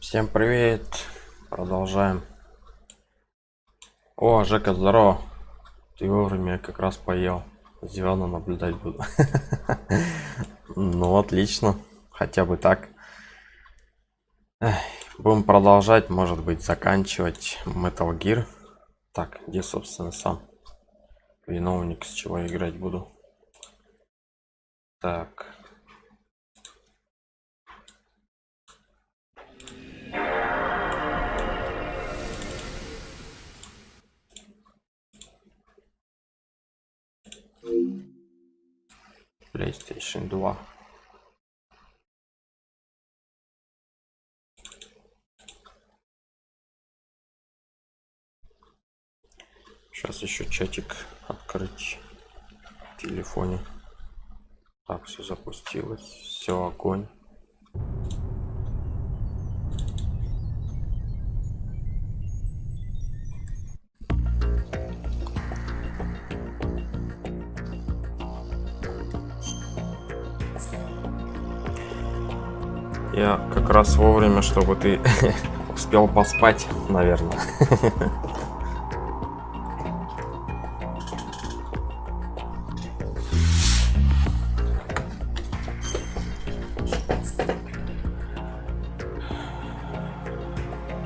Всем привет! Продолжаем. О, Жека, здорово! Ты вовремя как раз поел. С дивана наблюдать буду. Ну, отлично. Хотя бы так. Будем продолжать, может быть, заканчивать Metal Gear. Так, где, собственно, сам виновник, с чего играть буду? Так. PlayStation 2. Сейчас еще чатик открыть в телефоне. Так, все запустилось, все, огонь. Я как раз вовремя, чтобы ты успел поспать, наверное.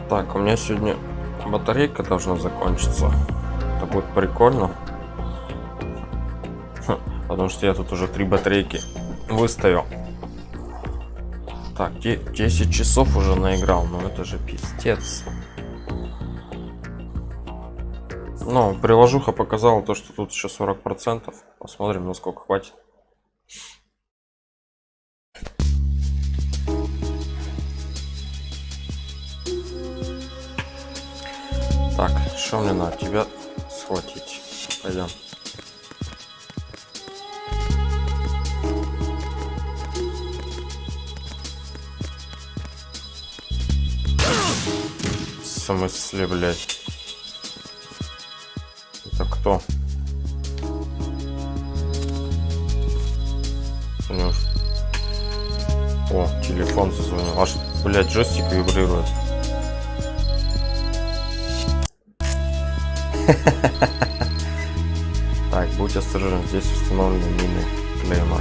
Так, у меня сегодня батарейка должна закончиться. Это будет прикольно. Потому что я тут уже 3 батарейки выставил. Так, 10 часов уже наиграл, но это же пиздец. Ну, приложуха показала то, что тут еще 40%. Посмотрим, насколько хватит. Так, что мне надо? Тебя схватить. Пойдем. В смысле, блядь? Это кто? О, телефон зазвонил. Аж, блядь, джойстик вибрирует. Так, будь осторожен, здесь установлены мины клейма.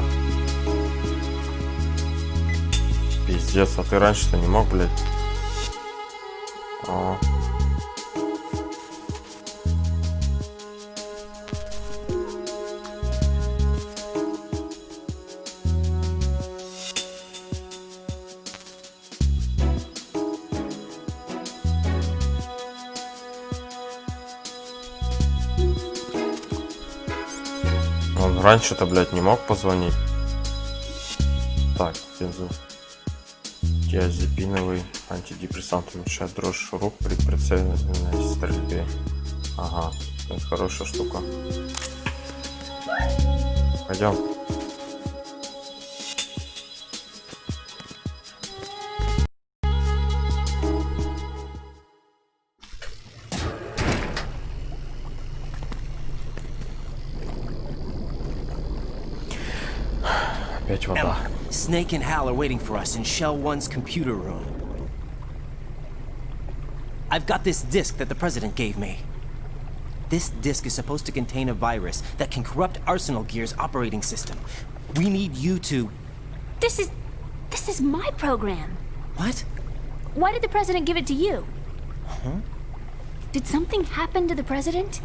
Пиздец, а ты раньше-то не мог, блядь? А. Он раньше-то, блядь, не мог позвонить. Так, диазепиновый антидепрессант уменьшает дрожь рук при прицельной стрельбе. Ага, это хорошая штука. Пойдем. Опять вода. Snake and Hal are waiting for us in Shell 1's computer room. I've got this disk that the president gave me. This disk is supposed to contain a virus that can corrupt Arsenal Gear's operating system. We need you to... This is my program. What? Why did the president give it to you? Huh? Did something happen to the president?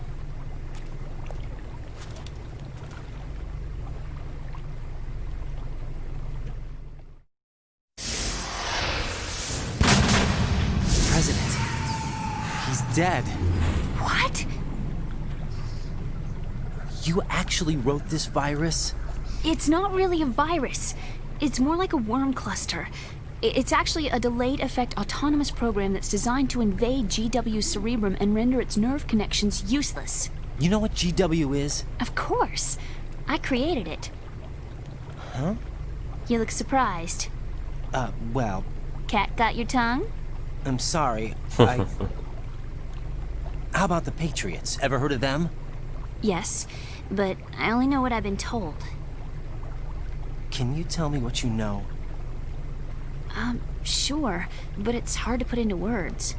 He's dead. What? You actually wrote this virus? It's not really a virus. It's more like a worm cluster. It's actually a delayed effect autonomous program that's designed to invade GW's cerebrum and render its nerve connections useless. You know what GW is? Of course. I created it. Huh? You look surprised. Well... Cat got your tongue? I'm sorry. How about the Patriots? Ever heard of them? Yes, but I only know what I've been told. Can you tell me what you know? Sure, but it's hard to put into words.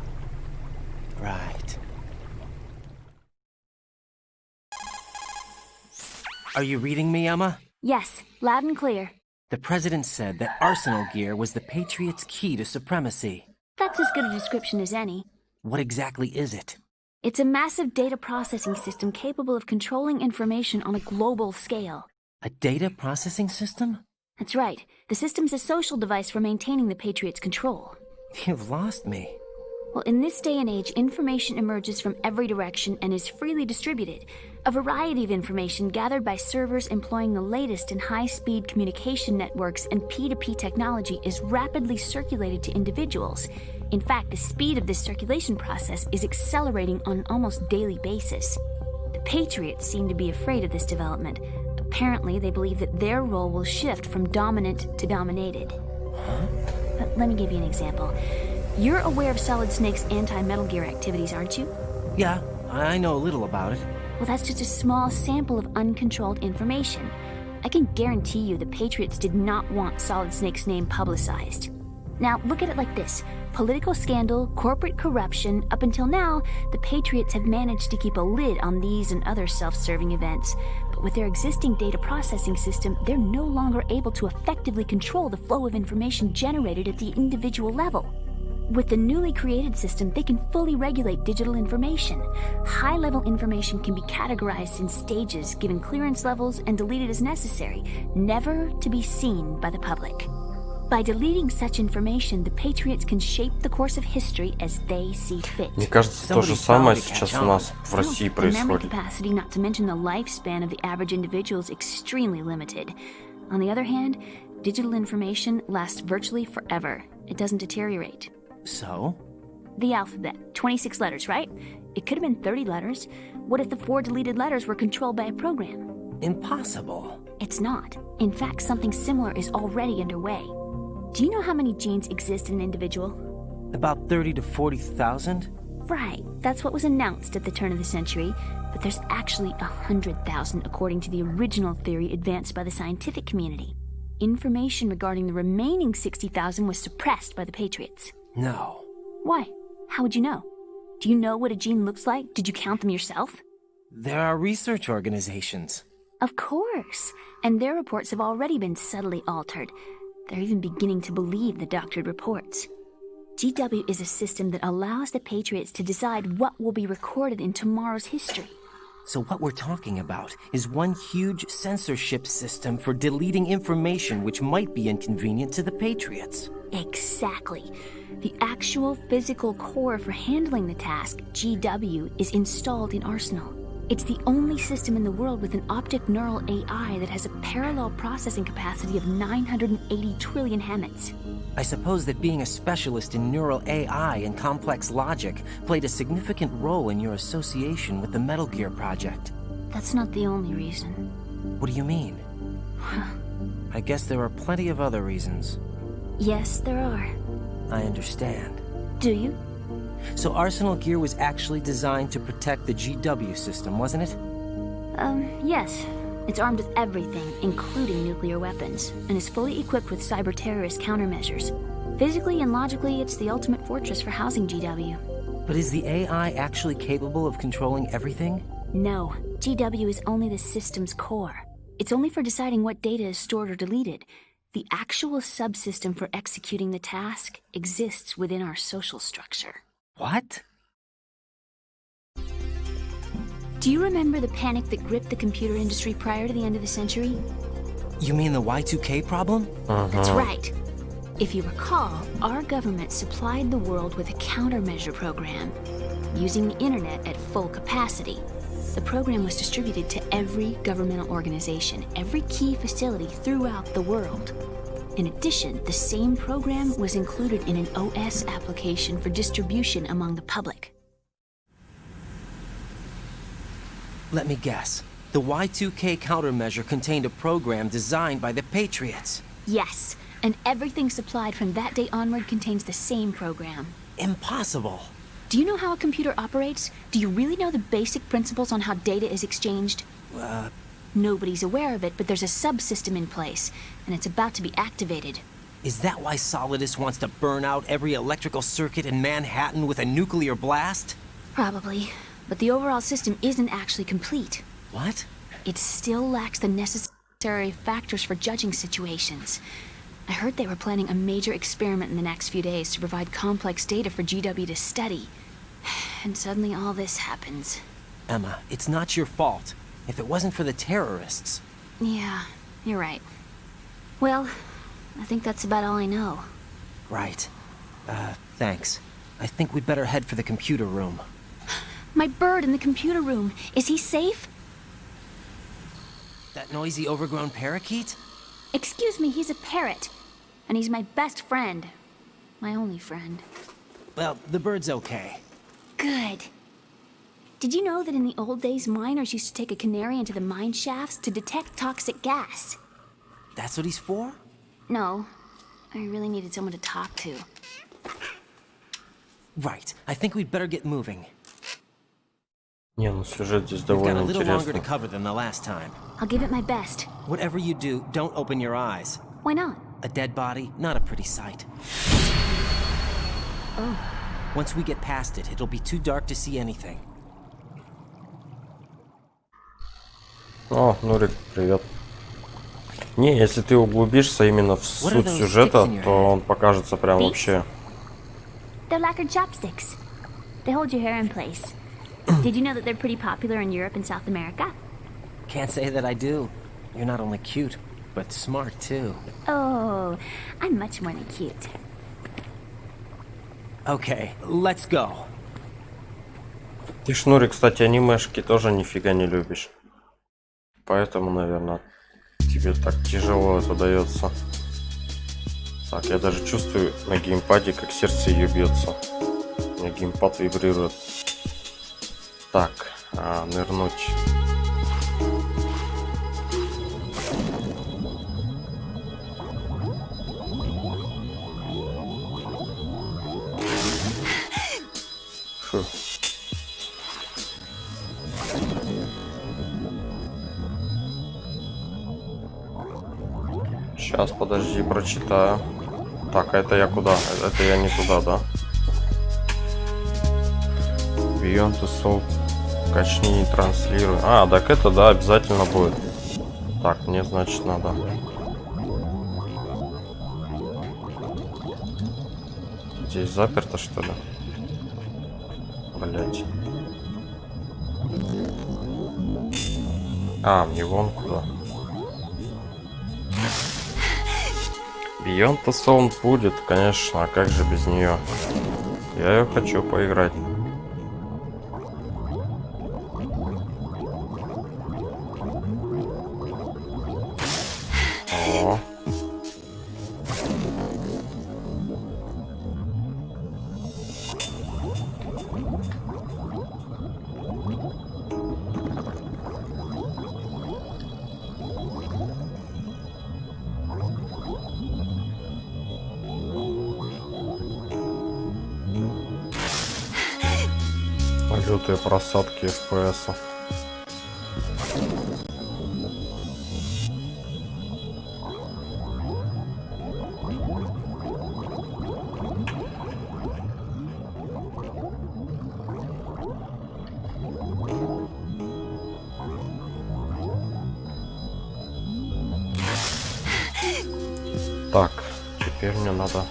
Right. Are you reading me, Emma? Yes, loud and clear. The president said that arsenal gear was the Patriots' key to supremacy. That's as good a description as any. What exactly is it? It's a massive data processing system capable of controlling information on a global scale. A data processing system? That's right. The system's a social device for maintaining the Patriots' control. You've lost me. Well, in this day and age, information emerges from every direction and is freely distributed. A variety of information gathered by servers employing the latest in high-speed communication networks and P2P technology is rapidly circulated to individuals. In fact, the speed of this circulation process is accelerating on an almost daily basis. The Patriots seem to be afraid of this development. Apparently, they believe that their role will shift from dominant to dominated. But let me give you an example. You're aware of Solid Snake's anti-Metal Gear activities, aren't you? Yeah, I know a little about it. Well, that's just a small sample of uncontrolled information. I can guarantee you the Patriots did not want Solid Snake's name publicized. Now, look at it like this. Political scandal, corporate corruption, up until now, the Patriots have managed to keep a lid on these and other self-serving events. But with their existing data processing system, they're no longer able to effectively control the flow of information generated at the individual level. With the newly created system, they can fully regulate digital information. High-level information can be categorized in stages, given clearance levels, and deleted as necessary, never to be seen by the public. By deleting such information, the Patriots can shape the course of history as they see fit. Мне кажется, то же самое сейчас у нас в России The memory происходит. capacity, not to mention the lifespan of the average individual, is extremely limited. On the other hand, digital information lasts virtually forever. It doesn't deteriorate. So? The alphabet, 26 letters, right? It could have been 30 letters. What if the 4 deleted letters were controlled by a program? Impossible. It's not. In fact, something similar is already underway. Do you know how many genes exist in an individual? About 30 to 40,000? Right, that's what was announced at the turn of the century, but there's actually 100,000 according to the original theory advanced by the scientific community. Information regarding the remaining 60,000 was suppressed by the Patriots. No. Why? How would you know? Do you know what a gene looks like? Did you count them yourself? There are research organizations. Of course, and their reports have already been subtly altered. They're even beginning to believe the doctored reports. GW is a system that allows the Patriots to decide what will be recorded in tomorrow's history. So what we're talking about is one huge censorship system for deleting information which might be inconvenient to the Patriots. Exactly. The actual physical core for handling the task, GW, is installed in Arsenal. It's the only system in the world with an optic neural AI that has a parallel processing capacity of 980 trillion Hammets. I suppose that being a specialist in neural AI and complex logic played a significant role in your association with the Metal Gear project. That's not the only reason. What do you mean? I guess there are plenty of other reasons. Yes, there are. I understand. Do you? So Arsenal Gear was actually designed to protect the GW system, wasn't it? Yes. It's armed with everything, including nuclear weapons, and is fully equipped with cyber-terrorist countermeasures. Physically and logically, it's the ultimate fortress for housing GW. But is the AI actually capable of controlling everything? No. GW is only the system's core. It's only for deciding what data is stored or deleted. The actual subsystem for executing the task exists within our social structure. What? Do you remember the panic that gripped the computer industry prior to the end of the century? You mean the Y2K problem? That's right. If you recall, our government supplied the world with a countermeasure program, using the internet at full capacity. The program was distributed to every governmental organization, every key facility throughout the world. In addition, the same program was included in an OS application for distribution among the public. Let me guess. The Y2K countermeasure contained a program designed by the Patriots. Yes, and everything supplied from that day onward contains the same program. Impossible. Do you know how a computer operates? Do you really know the basic principles on how data is exchanged? Nobody's aware of it, but there's a subsystem in place, and it's about to be activated. Is that why Solidus wants to burn out every electrical circuit in Manhattan with a nuclear blast? Probably. But the overall system isn't actually complete. What? It still lacks the necessary factors for judging situations. I heard they were planning a major experiment in the next few days to provide complex data for GW to study. And suddenly all this happens. Emma, it's not your fault. If it wasn't for the terrorists... Yeah, you're right. Well, I think that's about all I know. Right. Thanks. I think we'd better head for the computer room. My bird in the computer room. Is he safe? That noisy, overgrown parakeet? Excuse me, he's a parrot. And he's my best friend. My only friend. Well, the bird's okay. Good. Did you know that in the old days, miners used to take a canary into the mine shafts to detect toxic gas? That's what he's for? No. I really needed someone to talk to. Right. I think we'd better get moving. Не, ну сюжет здесь We've got a довольно little longer to интересный. cover than the last time. I'll give it my best. Whatever you do, don't open your eyes. Why not? A dead body, not a pretty sight. Oh. Once we get past it, it'll be too dark to see anything. О, Нурик, привет. Не, если ты углубишься именно в суть сюжета, то он покажется прям вообще. They're lacquered chopsticks. They hold your hair in place. Did you know that they're pretty popular in Europe and South America? Can't say that I do. You're not only cute, but smart too. Oh, I'm much more than cute. Okay, let's go. Ты, Шнурик, кстати, анимешки тоже нифига не любишь. Поэтому, наверное, тебе так тяжело это дается. Так, я даже чувствую на геймпаде, как сердце ее бьется. У меня геймпад вибрирует. Так, нырнуть. Фу. Сейчас, подожди, прочитаю. Так, это я куда? Это я не туда, да? Beyond the Soul. Качни и транслируй. А, так это, да, обязательно будет. Так, мне, значит, надо. Здесь заперто, что ли? Блять. А, мне вон куда. Beyond the Sound будет, конечно, а как же без нее? Я ее хочу поиграть. О. Лютые просадки FPS. Так, теперь мне надо.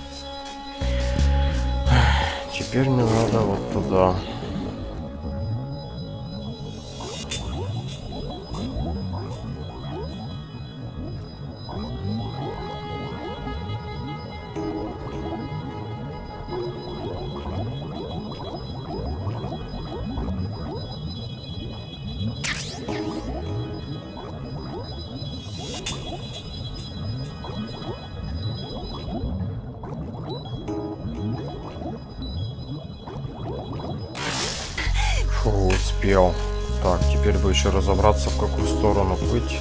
Теперь мне надо вот туда. Успел. Так, теперь бы еще разобраться, в какую сторону быть.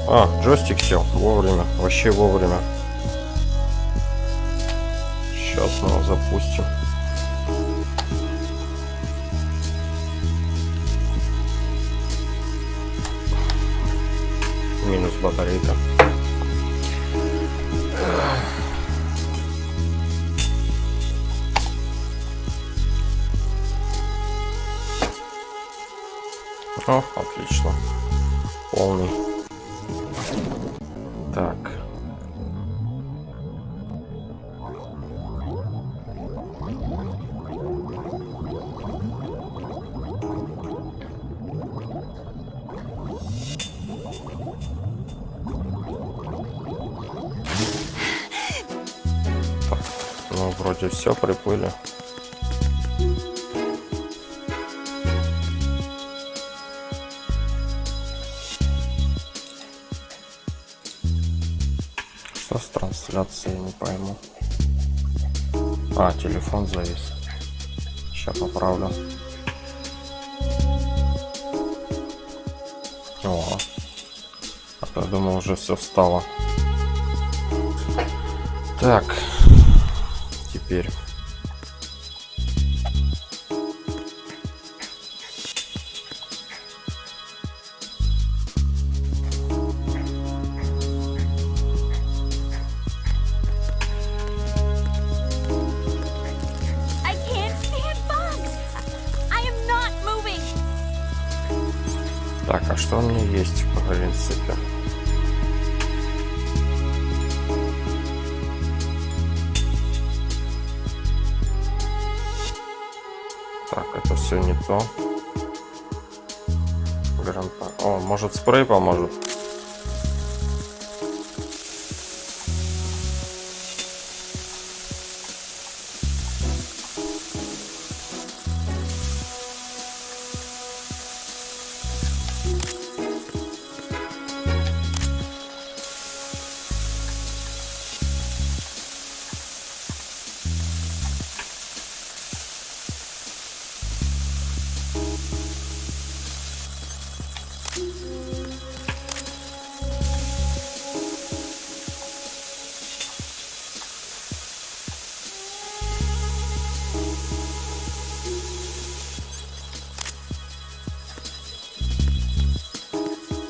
А, джойстик сел. Вовремя. Вообще вовремя. Сейчас мы его запустим. Минус батарейка. О, отлично. Полный. Так. Ну, вроде все, приплыли. Что с трансляцией, не пойму. А, телефон завис. Сейчас поправлю. О, а то я думал, уже все встало. Так, теперь. Так, а что у меня есть, в принципе? Так, это все не то. О, может, спрей поможет?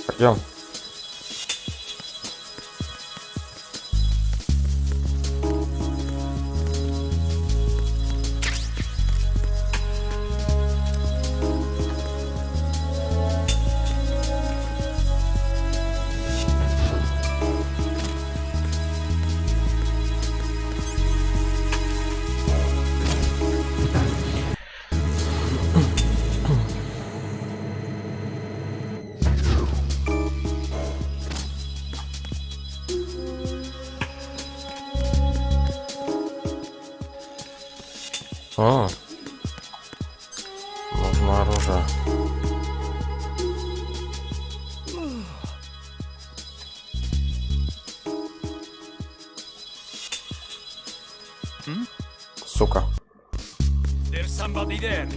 Пойдем. О, нужно оружие. Сука. There's somebody there.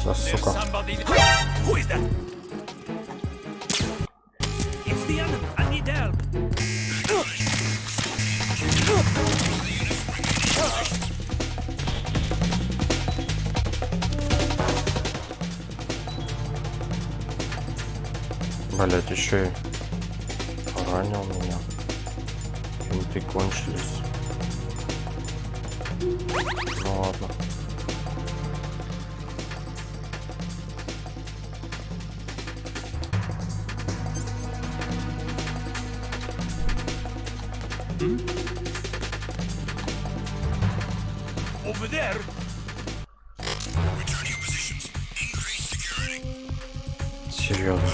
Да, There's сука. somebody there. Who is that? It's the enemy. I need help. Блять, еще и ранил меня. Бинты кончились. Ну ладно. Over there. Серьезно.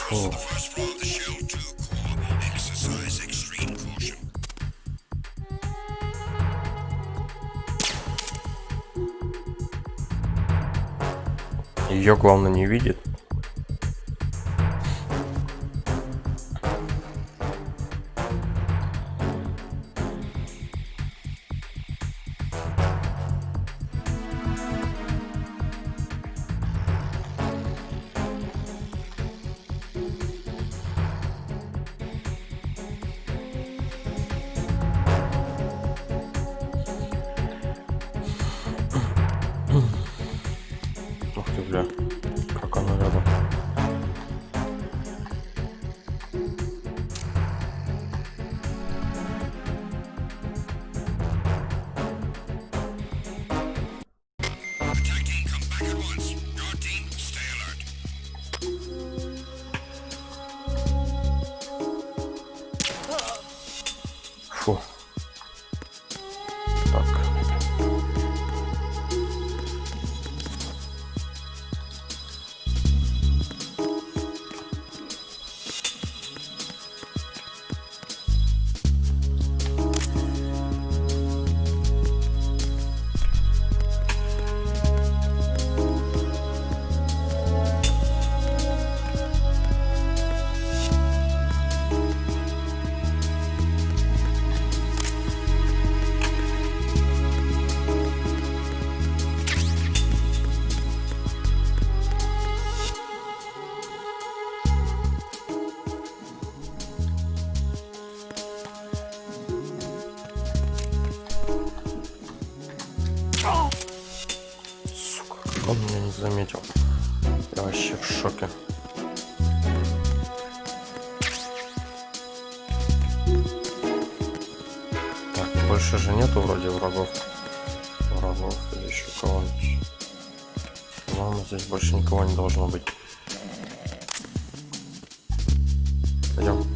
Фу. Ее, главное, не видит. Ух ты, бля, как она рядом. заметил. Я вообще в шоке. Так, больше же нету вроде врагов. Или еще кого-нибудь. По-моему, здесь больше никого не должно быть. Пойдем.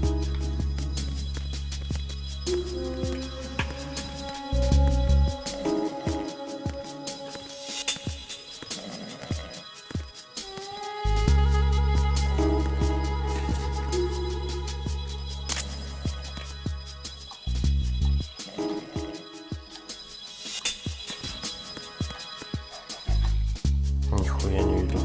Нихуя не видел.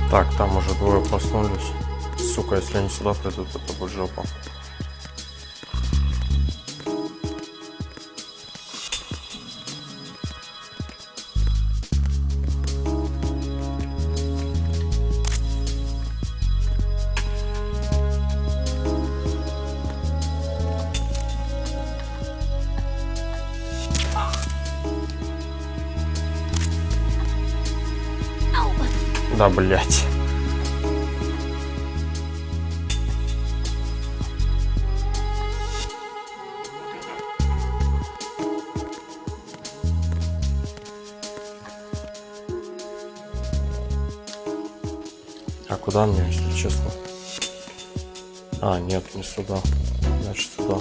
Так, там уже двое проснулись. Сука, если они сюда придут, это будет жопа. Да, блять. А куда мне, если честно? А, нет, не сюда. Значит, сюда.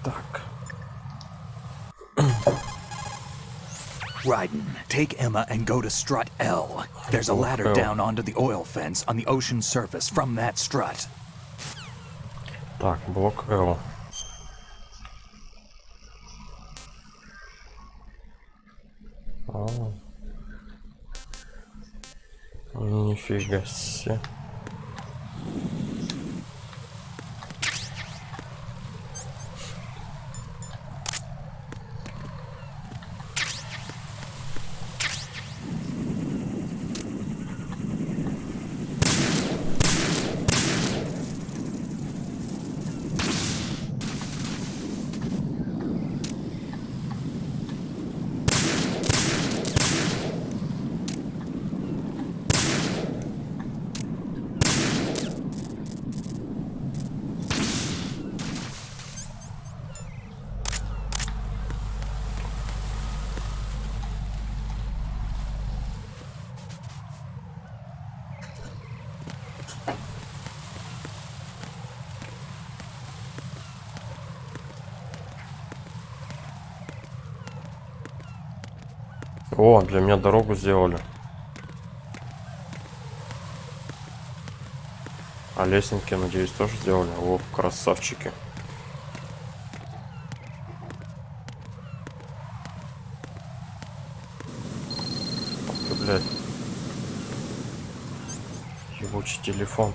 Так. Ryden, take Emma and go to strut L. There's a ladder down onto the oil fence on the ocean surface from that strut. Так, блок L. Нифига себе. О, для меня дорогу сделали. А лестники, надеюсь, тоже сделали. О, красавчики. Ах ты, блядь. Ебучий телефон.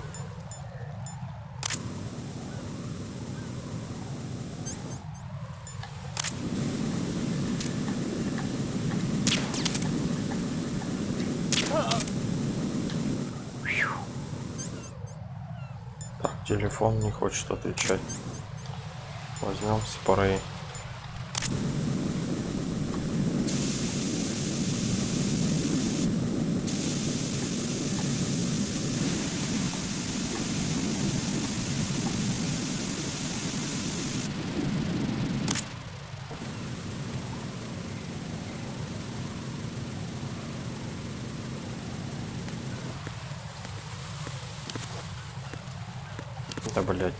Телефон не хочет отвечать. Возьмем спрей. Да, блядь.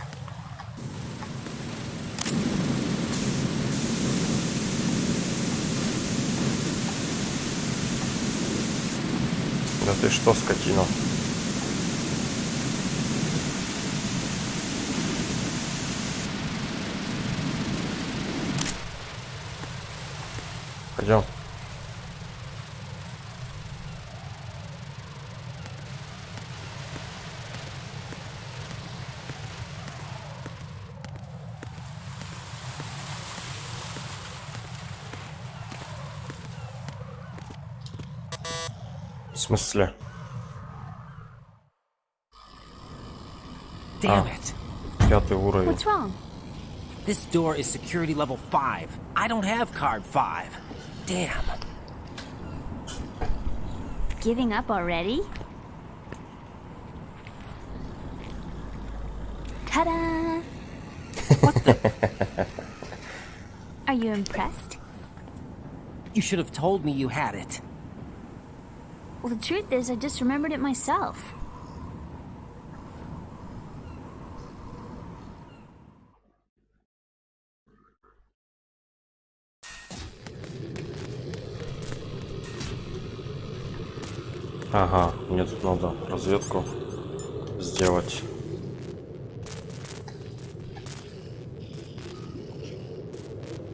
Да ты что, скотина? Пойдем. В смысле? Damn it. 5-й уровень. What's wrong? This door is security level 5. I don't have card 5. Damn. Giving up already? Ta-da! Are you impressed? You should have told me you had it. Well, the truth is, I just remembered it myself. Ага, мне тут надо разведку сделать.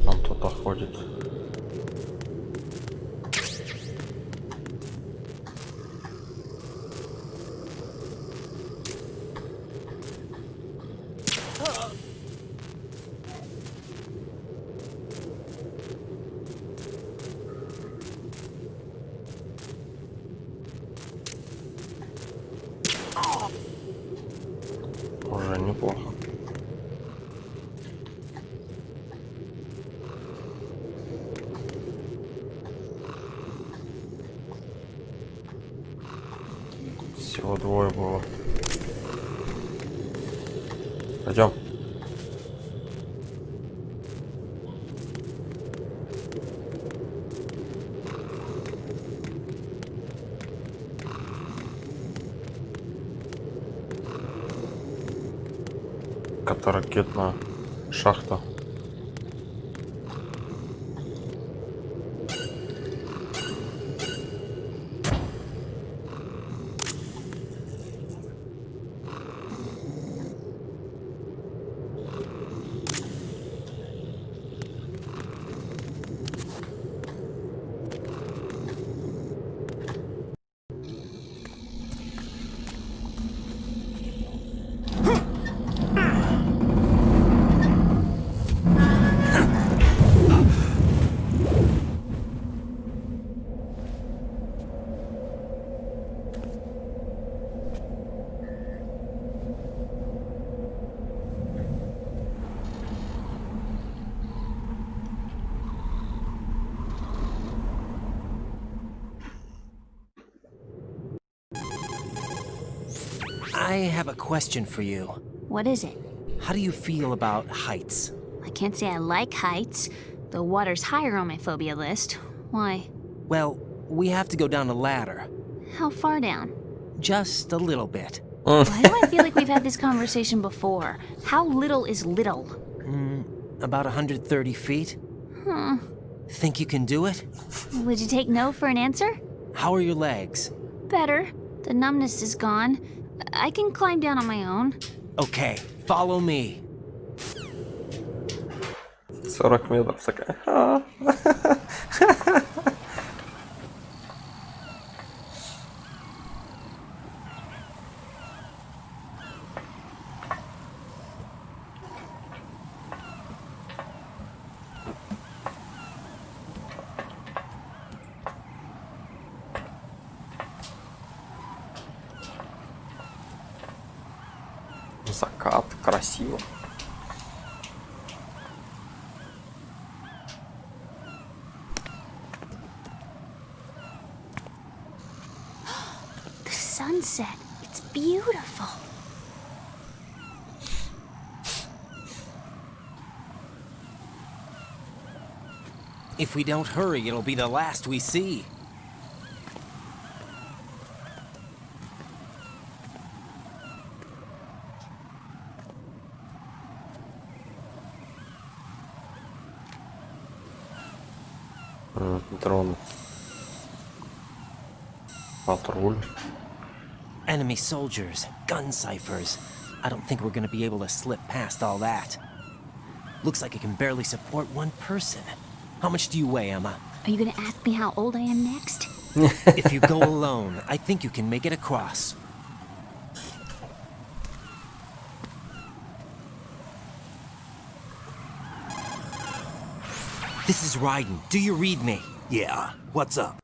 Там кто-то ходит. Уже неплохо. Всего 2 было. Пойдем. Ракетная шахта. I have a question for you. What is it? How do you feel about heights? I can't say I like heights, though water's higher on my phobia list. Why? Well, we have to go down a ladder. How far down? Just a little bit. Why do I feel like we've had this conversation before? How little is little? About 130 feet. Huh. Think you can do it? Would you take no for an answer? How are your legs? Better. The numbness is gone. I can climb down on my own. Okay, follow me. 40 метров такая. Закат, красиво. The sunset. It's beautiful. If we don't hurry, it'll be the last we see. Дрон. Патруль. Enemy soldiers, gun ciphers. I don't think we're gonna be able to slip past all that. Looks like it can barely support one person. How much do you weigh, Emma? Are you gonna ask me how old I am next? If you go alone, I think you can make it across. This is Ryden. Do you read me? Yeah, what's up?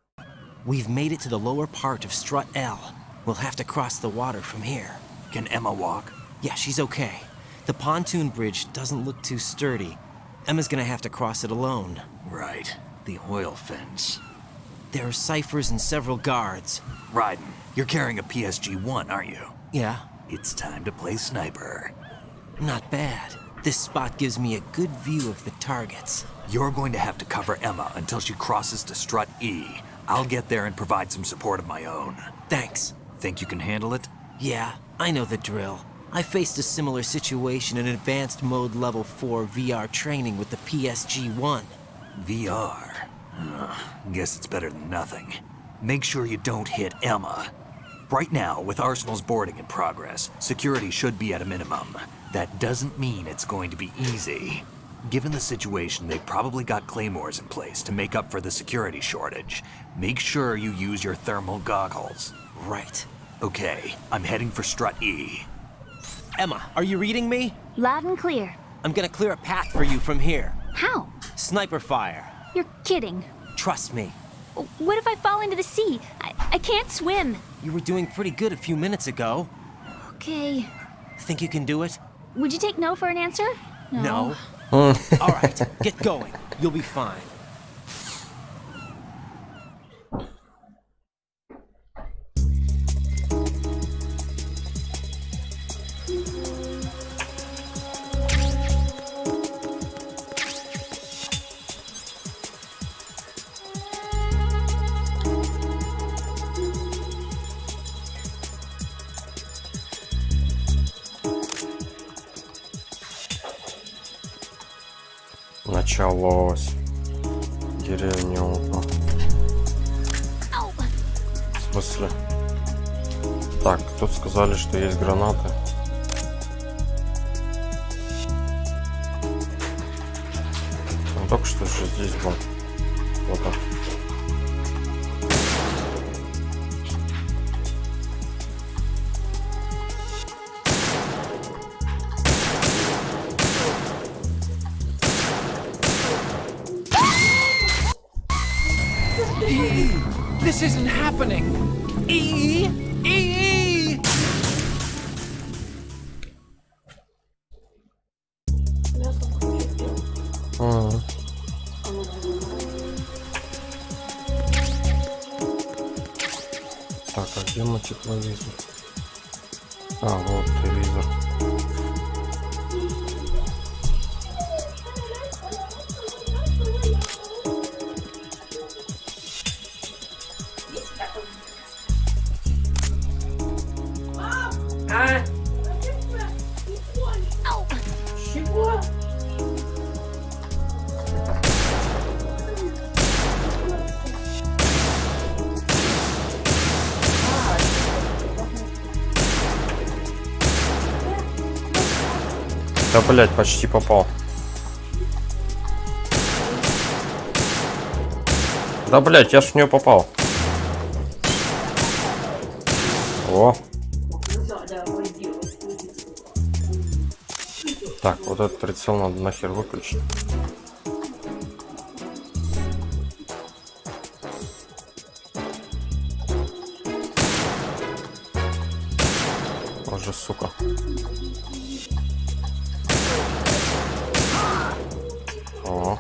We've made it to the lower part of Strut L. We'll have to cross the water from here. Can Emma walk? Yeah, she's okay. The pontoon bridge doesn't look too sturdy. Emma's gonna have to cross it alone. Right, the oil fence. There are ciphers and several guards. Ryden, you're carrying a PSG-1, aren't you? Yeah, It's time to play sniper. not bad. This spot gives me a good view of the targets. You're going to have to cover Emma until she crosses to Strut E. I'll get there and provide some support of my own. Thanks. Think you can handle it? Yeah, I know the drill. I faced a similar situation in advanced mode level 4 VR training with the PSG-1. VR. Guess it's better than nothing. Make sure you don't hit Emma. Right now, with Arsenal's boarding in progress, security should be at a minimum. That doesn't mean it's going to be easy. Given the situation, they've probably got claymores in place to make up for the security shortage. Make sure you use your thermal goggles. Right. Okay, I'm heading for Strut E. Emma, are you reading me? Loud and clear. I'm gonna clear a path for you from here. How? Sniper fire. You're kidding. Trust me. What if I fall into the sea? I can't swim. You were doing pretty good a few minutes ago. Okay. Think you can do it? Would you take no for an answer? No. All right, get going. You'll be fine. Началось. Деревнюка. Ow. В смысле? Так, тут сказали, что есть гранаты. Он только что же здесь был. Вот он. This isn't happening. E. Так, а где мой тепловизор? А, вот телевизор. Да, блять, почти попал. Да, блять, я ж в нее попал. О. Так, вот этот прицел надо нахер выключить. Боже, сука. О.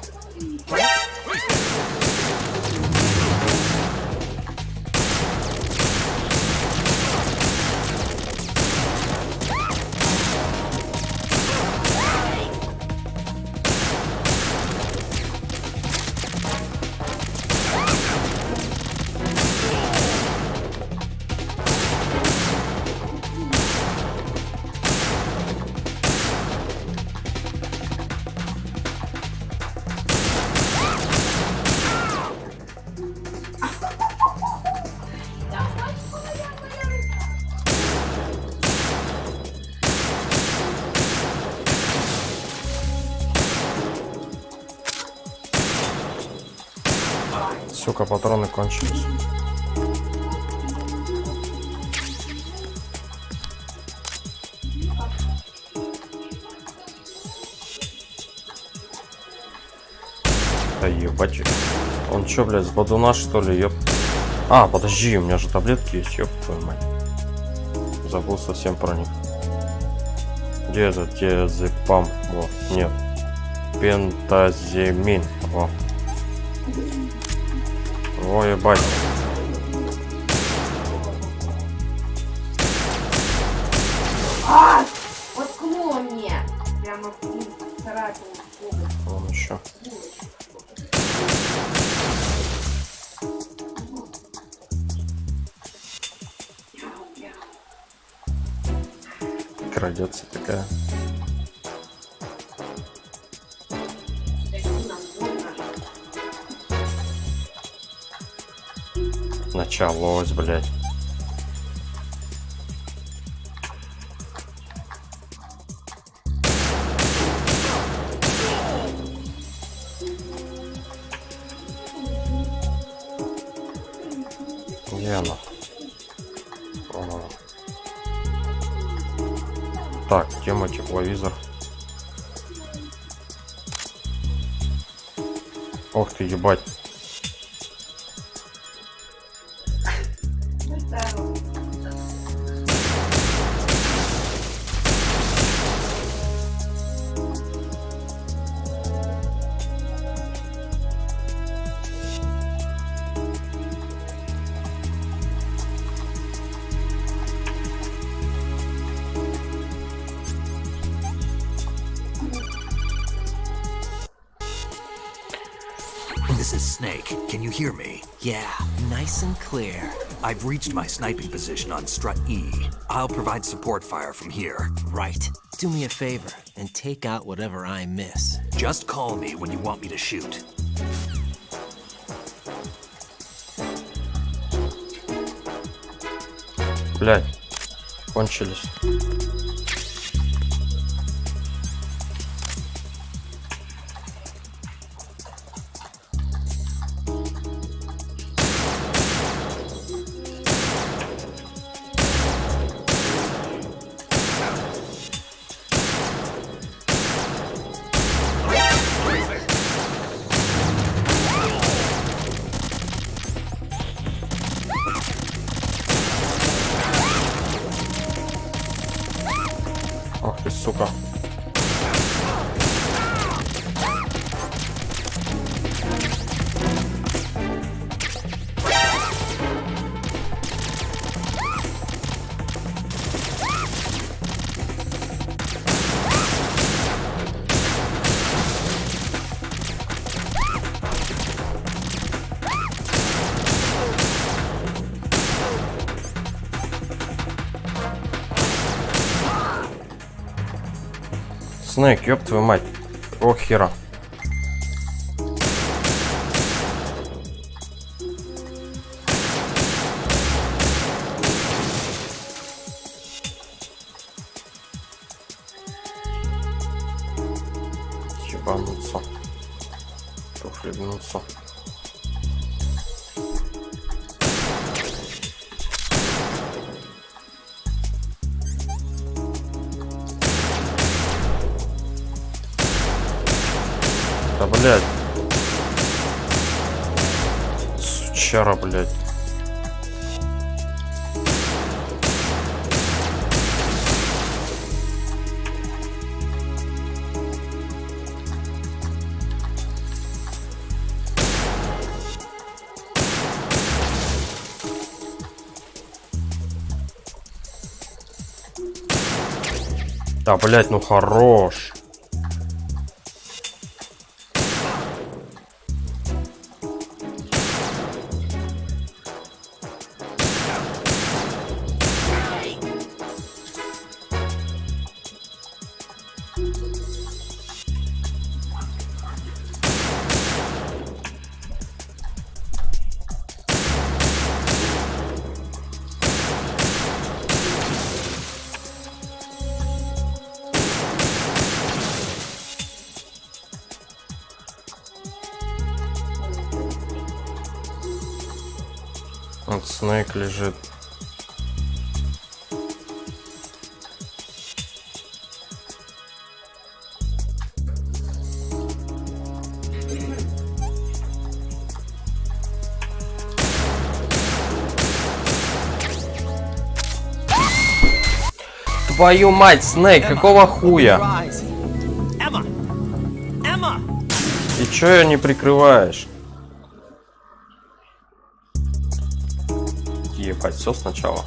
Сука, патроны кончились. Да ебать. Он чё, блядь, с бадуна что ли, ёп? А, подожди, у меня же таблетки есть, ёп твою мать. Забыл совсем про них. Где это диазепам? Во, нет. Пентаземин. Во. Ой, ебать. Воткнуло мне. Прямо царапину. Вон еще. Крадется такая. Началось, блядь. Где она? О. Так, тема тепловизор. Ох ты, ебать. This is Snake. Can you hear me? Yeah, nice and clear. I've reached my sniping position on Strut E. I'll provide support fire from here. Right. Do me a favor and take out whatever I miss. Just call me when you want me to shoot. Блядь, кончились. Ах ты, сука. Снейк, ёб твою мать. О, хера. Ебануться. Тухлебнуться. Да, блядь. Сучара, блядь. Да, блять, ну хорош. Вот Снейк лежит. Твою мать, Снейк, какого хуя? Emma! Emma! И чё её не прикрываешь? Ебать, все сначала.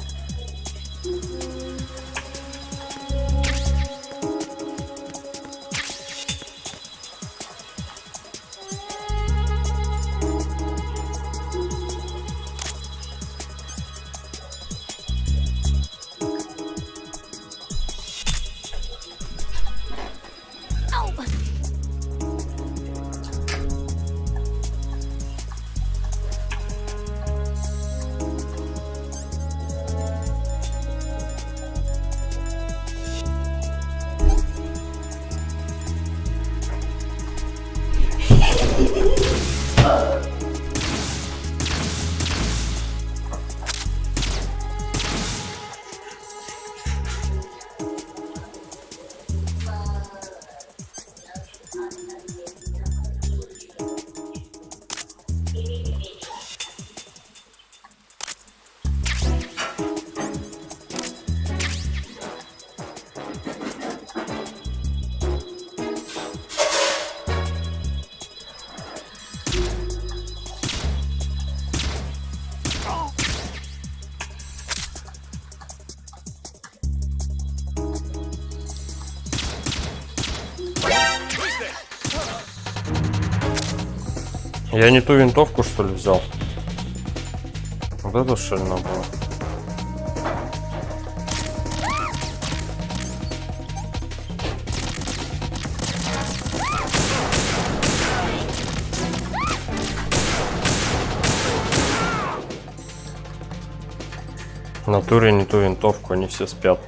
Я не ту винтовку, что ли, взял? Вот это что ли надо было? В натуре не ту винтовку, они все спят.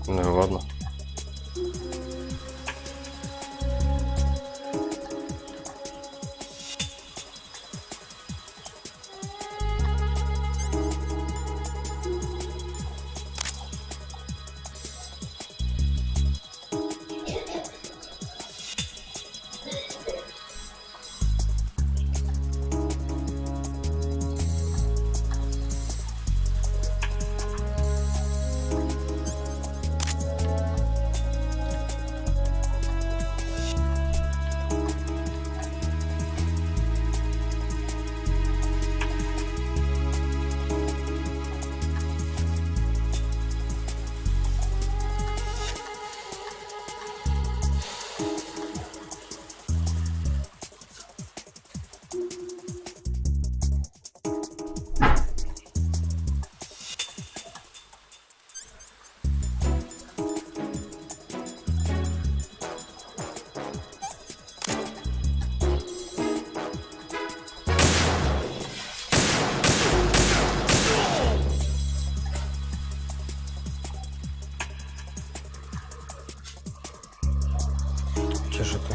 Ну и ладно. Где же ты?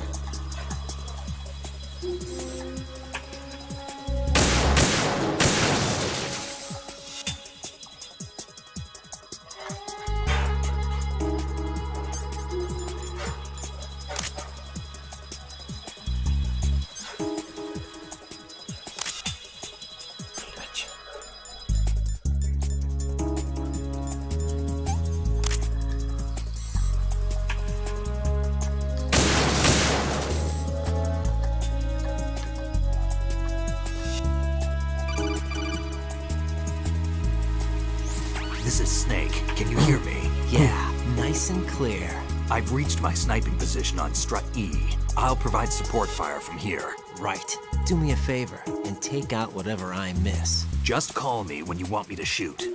Yeah, nice and clear. I've reached my sniping position on strut E. I'll provide support fire from here. Right. Do me a favor and take out whatever I miss. Just call me when you want me to shoot.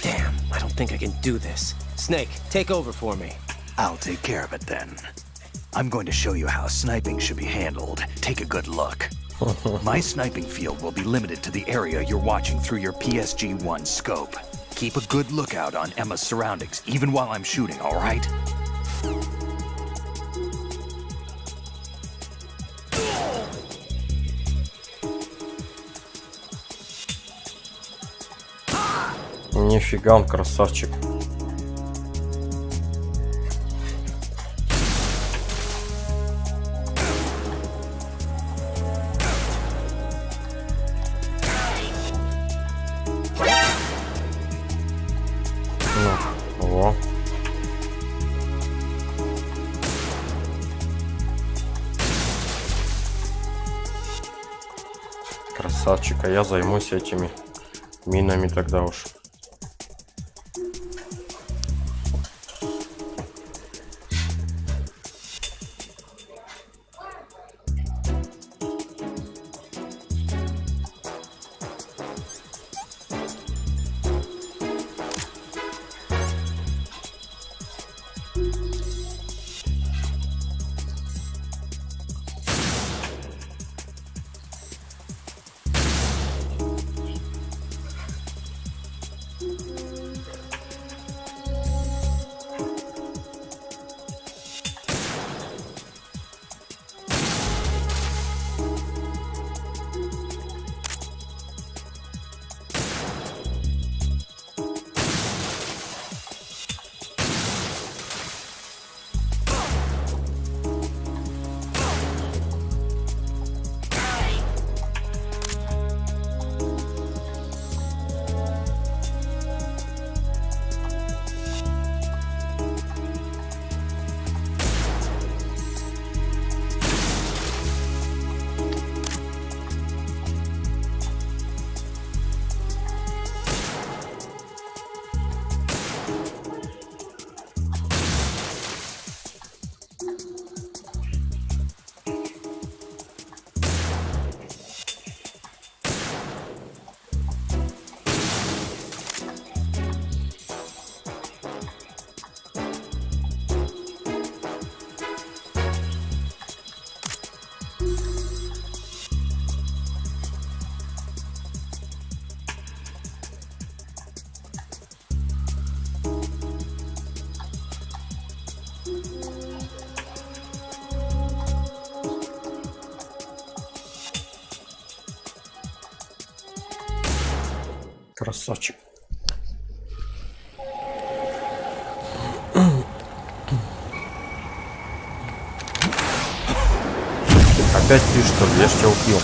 Damn, I don't think I can do this. Snake, take over for me. I'll take care of it then. I'm going to show you how sniping should be handled. Take a good look. My sniping field will be limited to the area you're watching through your PSG-1 scope. Keep a good lookout on Emma's surroundings, even while I'm shooting, all right? Нифига, он красавчик. Ну, во. Красавчик, а я займусь этими минами тогда уж. Красавчик. Опять ты, что ли? Я ж тебя убил.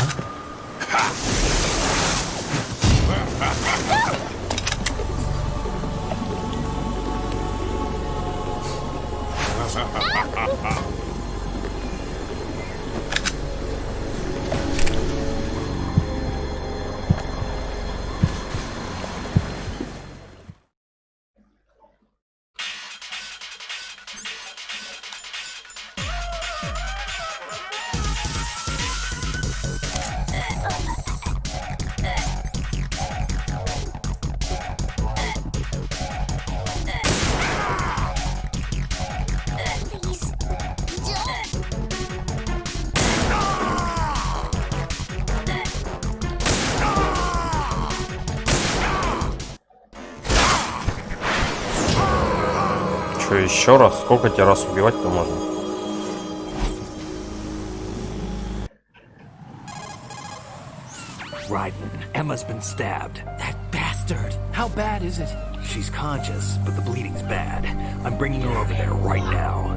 Что, еще раз? Сколько тебе раз убивать-то можно? Raiden, Emma's been stabbed. That bastard! How bad is it? She's conscious, but the bleeding's bad. I'm bringing her over there right now.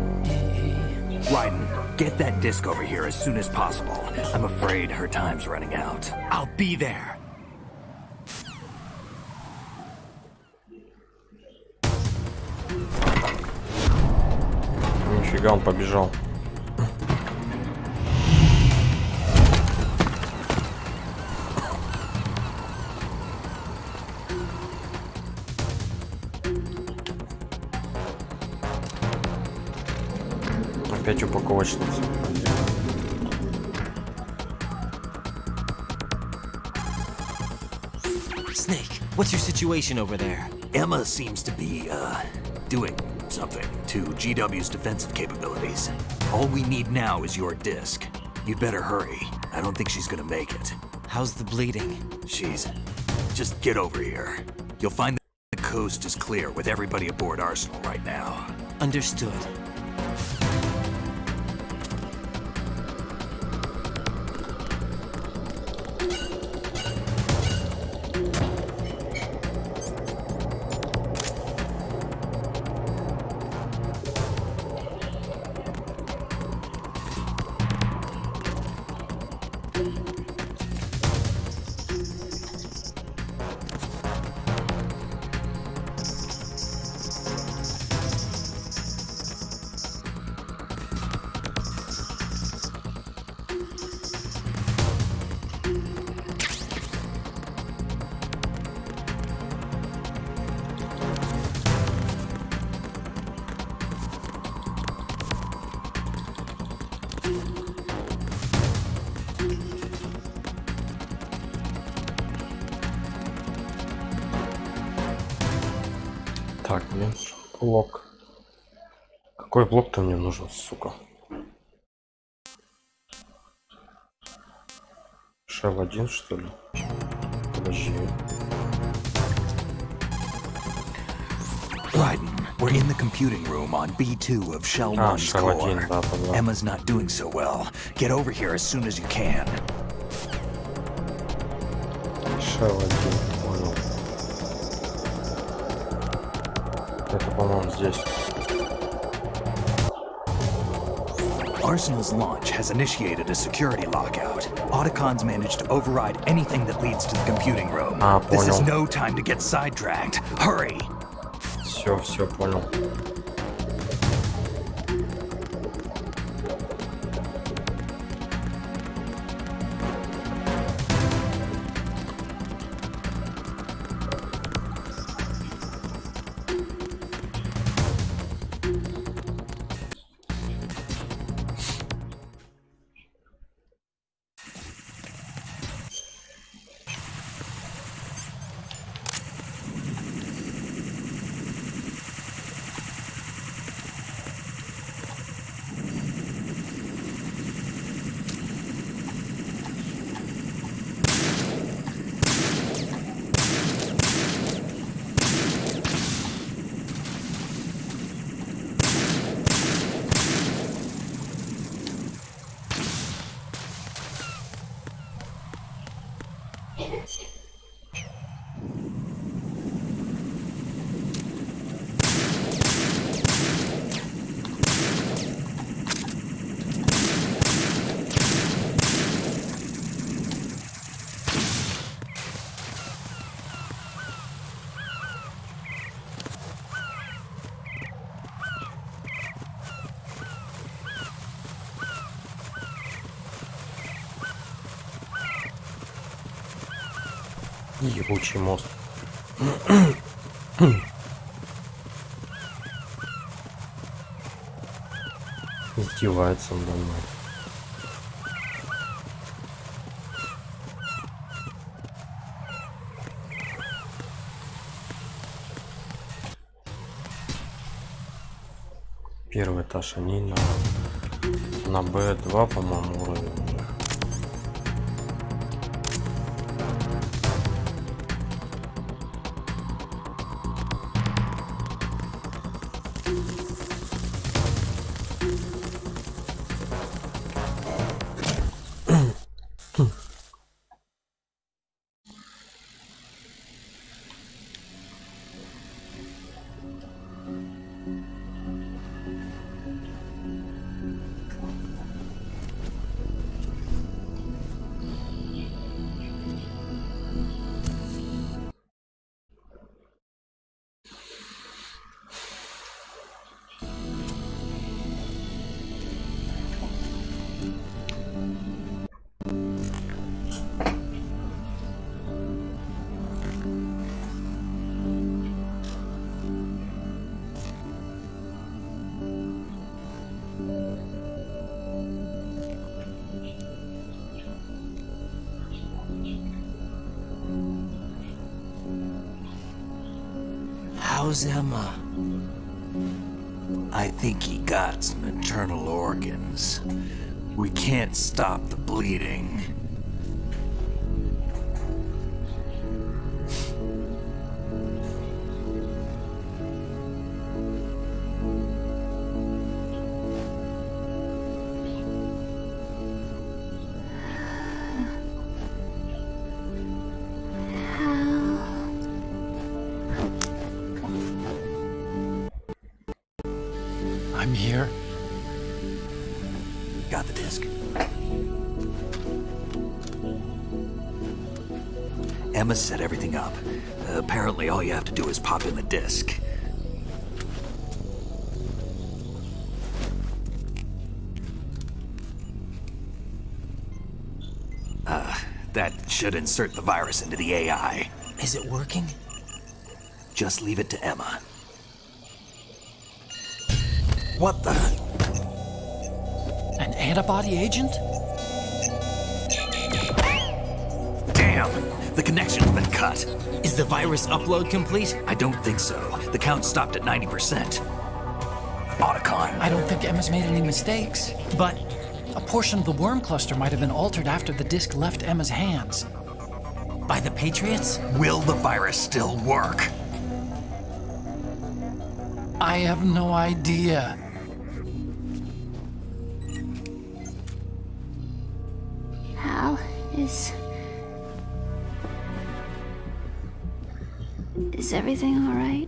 Raiden, get that disc over here as soon as possible. I'm afraid her time's running out. I'll be there. Нифига, он побежал. Опять упаковочница. Snake, what's your situation over there? Emma seems to be, doing something to GW's defensive capabilities. All we need now is your disc. You'd better hurry. I don't think she's gonna make it. How's the bleeding? She's... Just get over here. You'll find the coast is clear with everybody aboard Arsenal right now. Understood. Так, блин, блок. Какой блок-то мне нужен, сука? Shell 1, что ли? Подожди. Bryden, we're in the computing room on B2 of Shell 1's Shell 1, core. да, да. Emma's not doing so well. Get over here as soon as you can. Shell 1, понял. Это, по-моему, здесь. Arsenal's launch has initiated a security lockout. Autocons managed to override anything that leads to the computing room. This is no time to get sidetracked. Hurry! Все, понял. Ебучий мост. Издевается надо мной. Первый этаж они на Б2, по-моему, уровень. How's Emma? I think he got some internal organs. We can't stop the bleeding. I'm here. Got the disc. Emma set everything up. Apparently all you have to do is pop in the disc. That should insert the virus into the AI. Is it working? Just leave it to Emma. What the? An antibody agent? Damn! The connection's been cut. Is the virus upload complete? I don't think so. The count stopped at 90%. Otacon. I don't think Emma's made any mistakes. But a portion of the worm cluster might have been altered after the disc left Emma's hands. By the Patriots? Will the virus still work? I have no idea. Hal, is everything all right?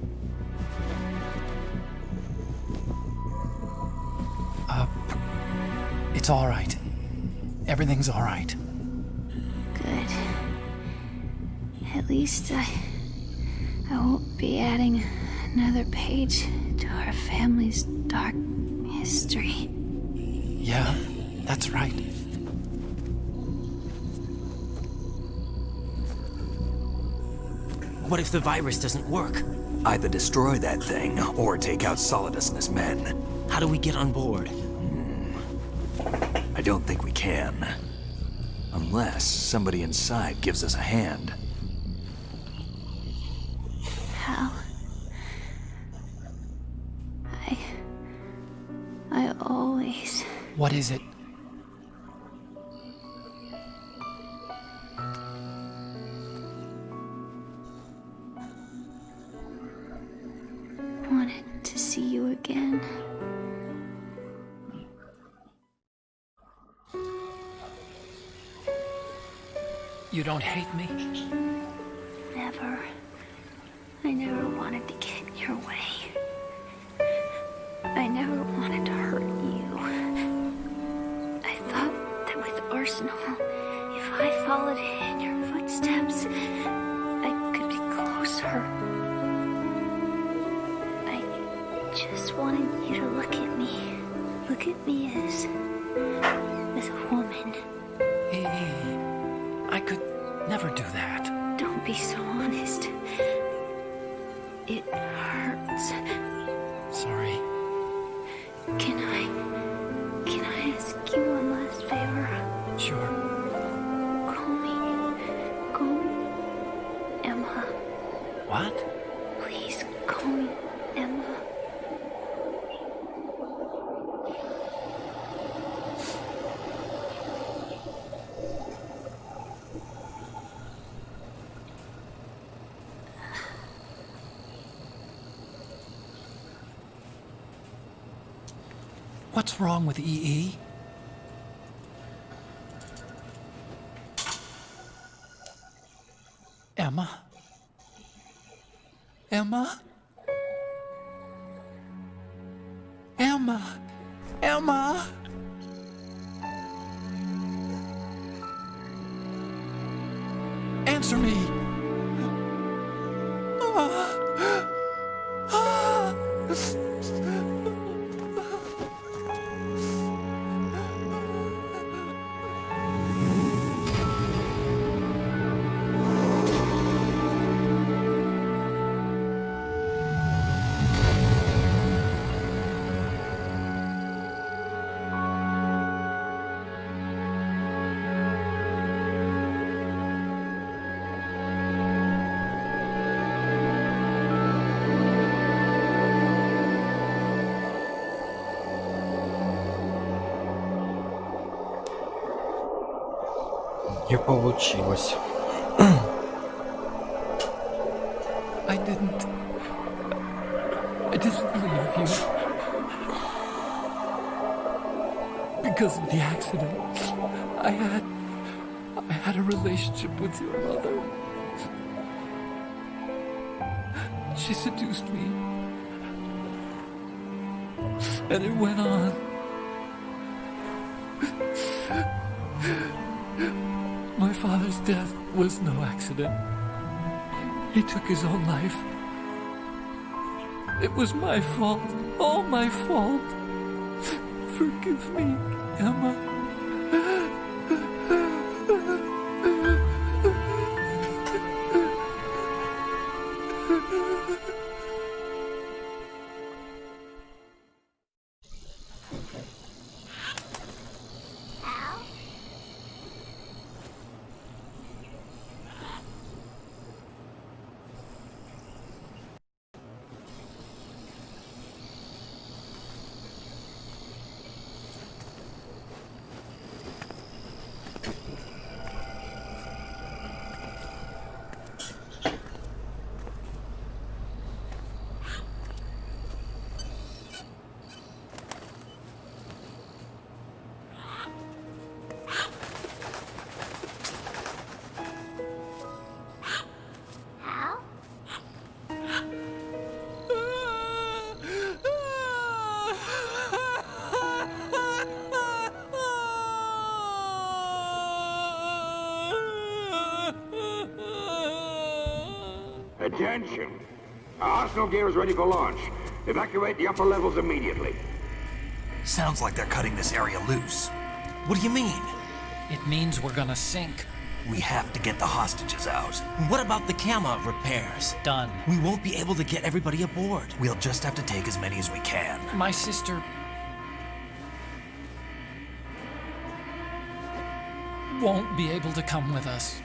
It's all right. Everything's all right. Good. At least I won't be adding another page to our family's dark history. Yeah, that's right. What if the virus doesn't work? Either destroy that thing or take out Solidus and his men. How do we get on board? I don't think we can. Unless somebody inside gives us a hand. Hal, I always... What is it? wanted to see you again. You don't hate me? Never. I never wanted to get in your way. I never wanted to hurt you. I thought that with Arsenal, if I followed in your footsteps, I could be closer. I just wanted you to look at me. Look at me as a woman. I could never do that. Don't be so honest. It hurts. Sorry. Can I ask you one last favor? Sure. Call me Emma. What? Please call me Emma. What's wrong with EE? Emma? Emma? Emma? Emma? Answer me! Не получилось. I didn't leave you. Because of the accident, I had a relationship with your mother. She seduced me. And it went on. My father's death was no accident. He took his own life. It was my fault. All my fault. Forgive me, Emma. Attention! Our arsenal gear is ready for launch. Evacuate the upper levels immediately. Sounds like they're cutting this area loose. What do you mean? It means we're gonna sink. We have to get the hostages out. What about the camera repairs? Done. We won't be able to get everybody aboard. We'll just have to take as many as we can. My sister won't be able to come with us.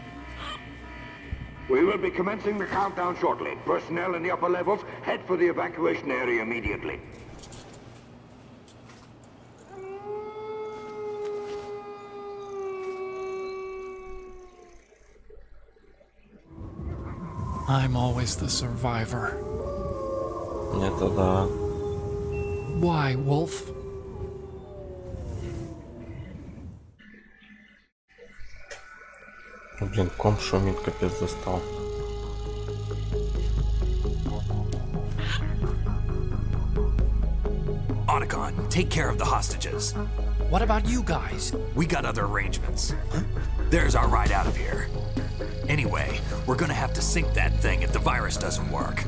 We will be commencing the countdown shortly. Personnel in the upper levels, head for the evacuation area immediately. I'm always the survivor. Это да. Why, Wolf? Блин, ком шумит, капец достал. Otacon, take care of the hostages. What about you guys? We got other arrangements. There's our ride out of here. Anyway, we're gonna have to sink that thing if the virus doesn't work.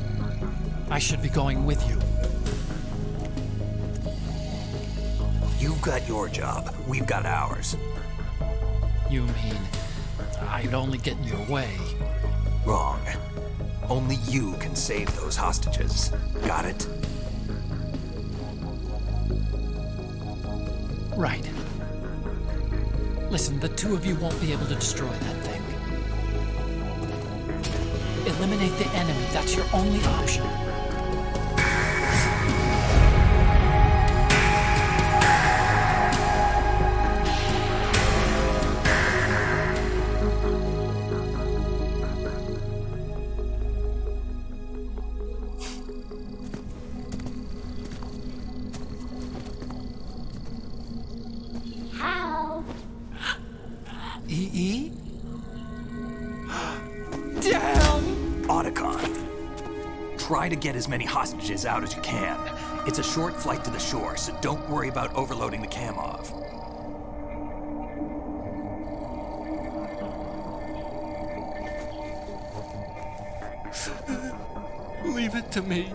I should be going with you. You've got your job, we've got ours. You mean I'd only get in your way? Wrong. Only you can save those hostages. Got it? Right. Listen, the two of you won't be able to destroy that thing. Eliminate the enemy. That's your only option. E? Damn! Otacon. Try to get as many hostages out as you can. It's a short flight to the shore, so don't worry about overloading the Kamov. Leave it to me.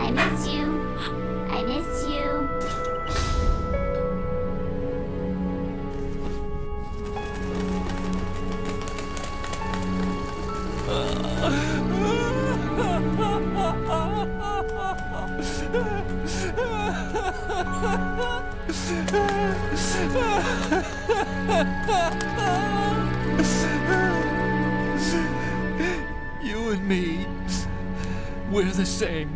I miss you. I miss you. You and me, we're the same.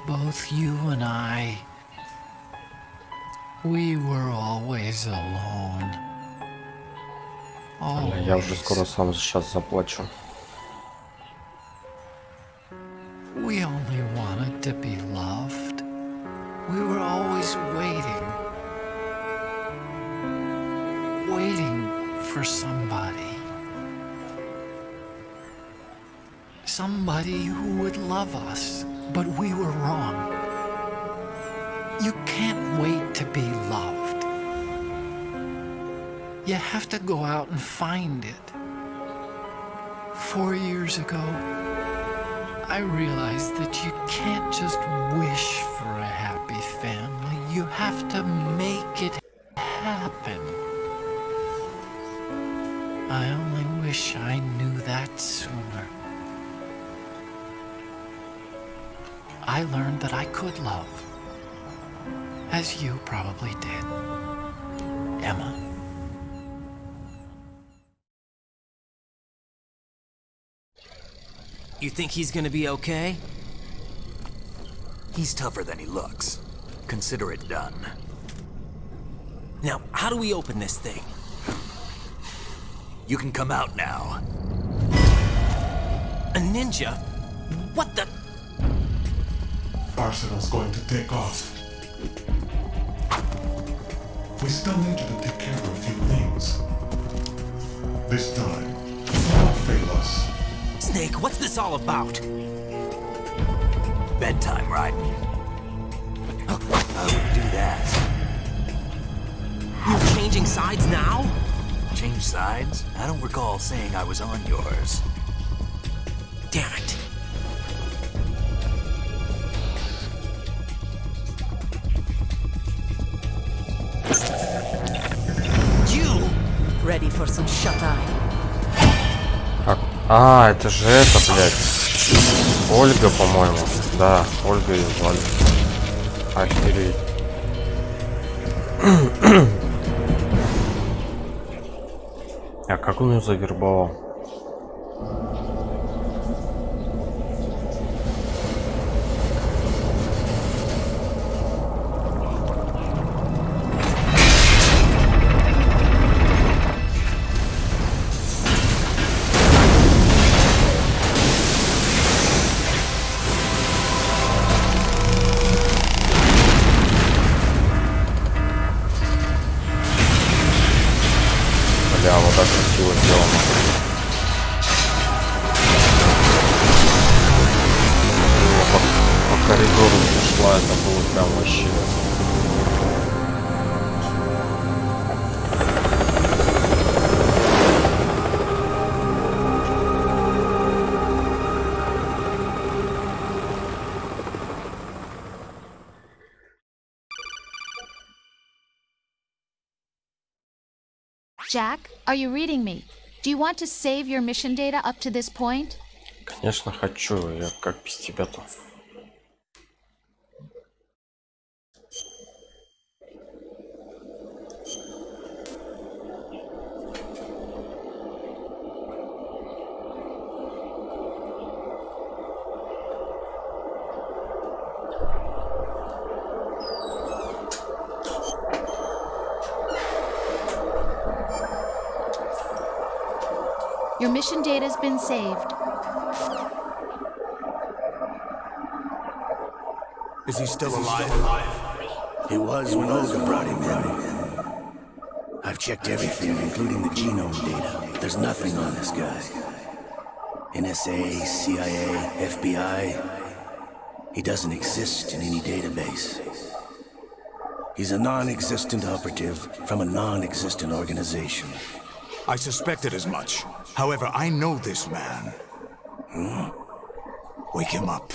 Both you and I, we were always alone. Я уже скоро сам сейчас заплачу. We only wanted to be loved. We were always waiting. Waiting for somebody. Somebody who would love us, but we were wrong. You can't wait to be loved. You have to go out and find it. 4 years ago, I realized that you can't just wish for a happy family. You have to make it happen. I only wish I knew that sooner. I learned that I could love, as you probably did, Emma. You think he's gonna be okay? He's tougher than he looks. Consider it done. Now, how do we open this thing? You can come out now. A ninja? What the? Arsenal's going to take off. We still need you to take care of a few things. This time, don't fail us. Snake, what's this all about? Bedtime, right? I wouldn't do that. You're changing sides now? Change sides? I don't recall saying I was on yours. Damn it. You! Ready for some shut-eye? А, это же это, блядь. Ольга, по-моему. Да, Ольга ее звали. Охереть. А как он ее завербовал? Бля, вот так красиво сделано. По коридору пришла, это было прям вообще. Jack, are you reading me? Do you want to save your mission data up to this point? Конечно, хочу. Я как без тебя-то. Your mission data has been saved. Is he still alive? He was when Olga brought him in. I've checked everything, including the genome data. There's nothing on this guy. NSA, CIA, FBI. He doesn't exist in any database. He's a non-existent operative from a non-existent organization. I suspected as much. However, I know this man. Wake him up.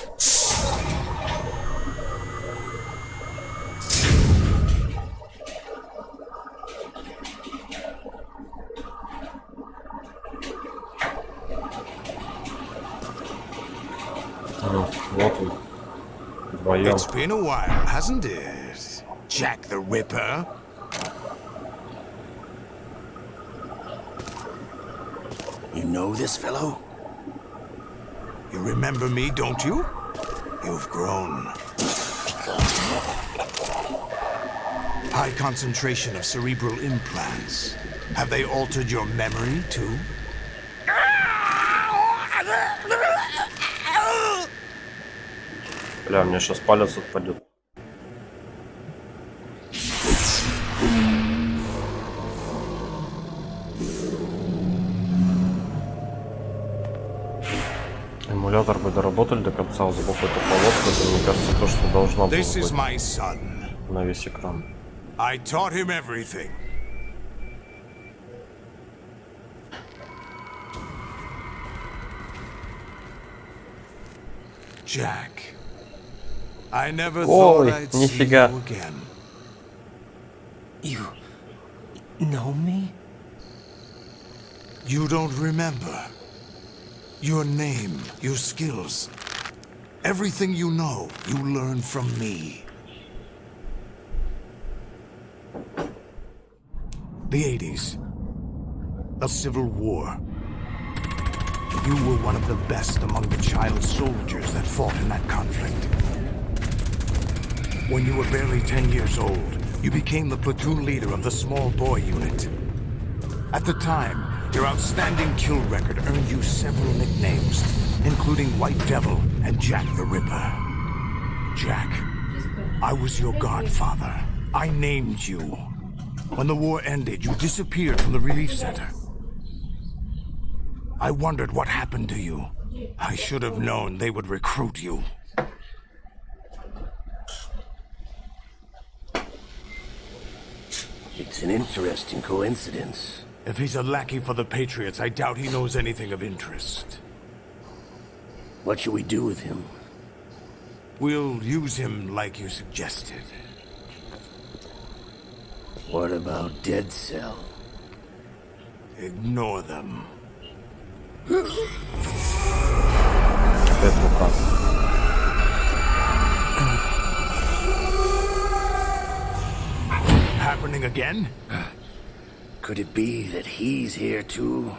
Вот он. Вдвоем. It's been a while, hasn't it? Jack the Ripper. You know this fellow? You remember me, don't you? You've grown. High concentration of cerebral implants. Have they altered your memory, too? Бля, мне сейчас палец отпадет. Эмулятор бы доработали до конца, забыл какой-то поводку, это, мне кажется, то, что должно было быть на весь экран. I taught him everything. Jack, I never thought I'd see you again. You know me? You don't remember. Your name, your skills. Everything you know, you learn from me. The 80s. A civil war. You were one of the best among the child soldiers that fought in that conflict. When you were barely 10 years old, you became the platoon leader of the small boy unit. At the time, your outstanding kill record earned you several nicknames, including White Devil and Jack the Ripper. Jack, I was your godfather. I named you. When the war ended, you disappeared from the relief center. I wondered what happened to you. I should have known they would recruit you. It's an interesting coincidence. If he's a lackey for the Patriots, I doubt he knows anything of interest. What should we do with him? We'll use him like you suggested. What about Dead Cell? Ignore them. Happening again? Could it be that he's here too?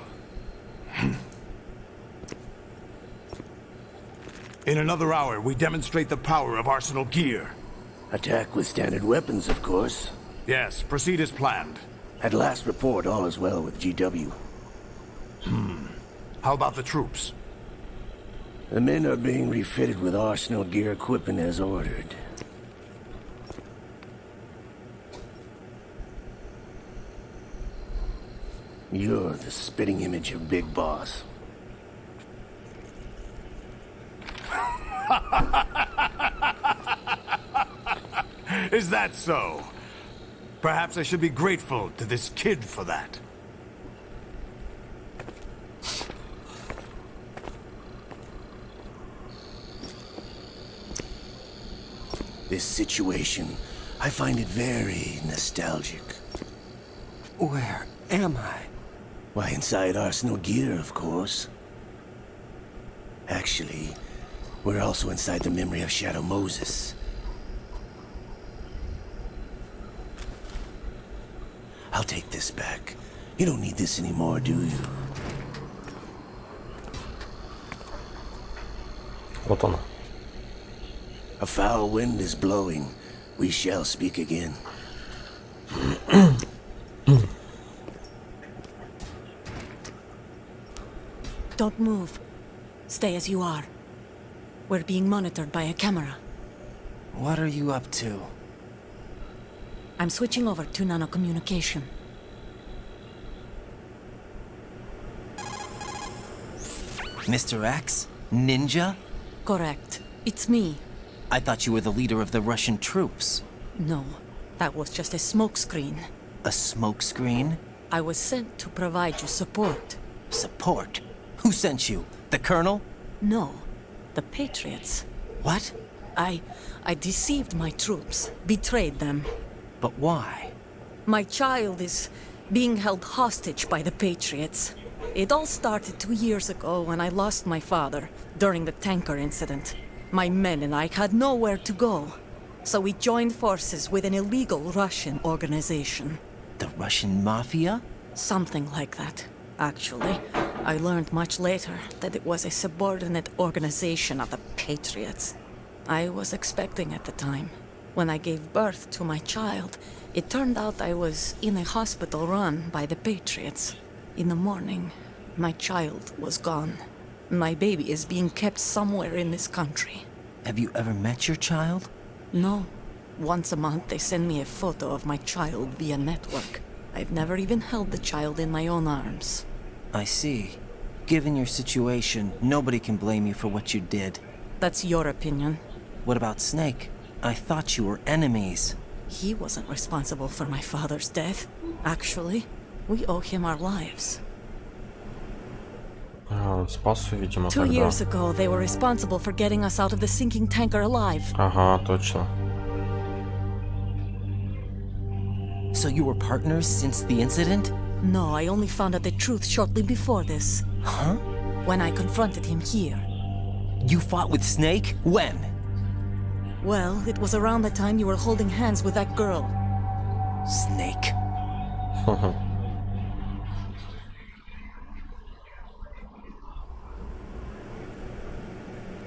In another hour, we demonstrate the power of Arsenal gear. Attack with standard weapons, of course. Yes, proceed as planned. At last report, all is well with GW. How about the troops? The men are being refitted with Arsenal gear equipment as ordered. You're the spitting image of Big Boss. Is that so? Perhaps I should be grateful to this kid for that. This situation, I find it very nostalgic. Where am I? Why, inside Arsenal gear, of course. Actually, we're also inside the memory of Shadow Moses. I'll take this back. You don't need this anymore, do you? Вот оно. A foul wind is blowing. We shall speak again. Don't move. Stay as you are. We're being monitored by a camera. What are you up to? I'm switching over to nanocommunication. Mr. X? Ninja? Correct. It's me. I thought you were the leader of the Russian troops. No, that was just a smokescreen. A smokescreen? I was sent to provide you support. Support? Who sent you? The Colonel? No, the Patriots. What? I deceived my troops, betrayed them. But why? My child is being held hostage by the Patriots. It all started 2 years ago when I lost my father during the tanker incident. My men and I had nowhere to go, so we joined forces with an illegal Russian organization. The Russian Mafia? Something like that, actually. I learned much later that it was a subordinate organization of the Patriots. I was expecting at the time. When I gave birth to my child, it turned out I was in a hospital run by the Patriots. In the morning, my child was gone. My baby is being kept somewhere in this country. Have you ever met your child? No. Once a month they send me a photo of my child via network. I've never even held the child in my own arms. I see. Given your situation, nobody can blame you for what you did. That's your opinion. What about Snake? I thought you were enemies. He wasn't responsible for my father's death. Actually, we owe him our lives. Спас, видимо, 2 тогда. years ago, they were responsible for getting us out of the sinking tanker alive. Ага, точно. So you were partners since the incident? No, I only found out the truth shortly before this. Huh? When I confronted him here. You fought with Snake? When? Well, it was around the time you were holding hands with that girl. Snake.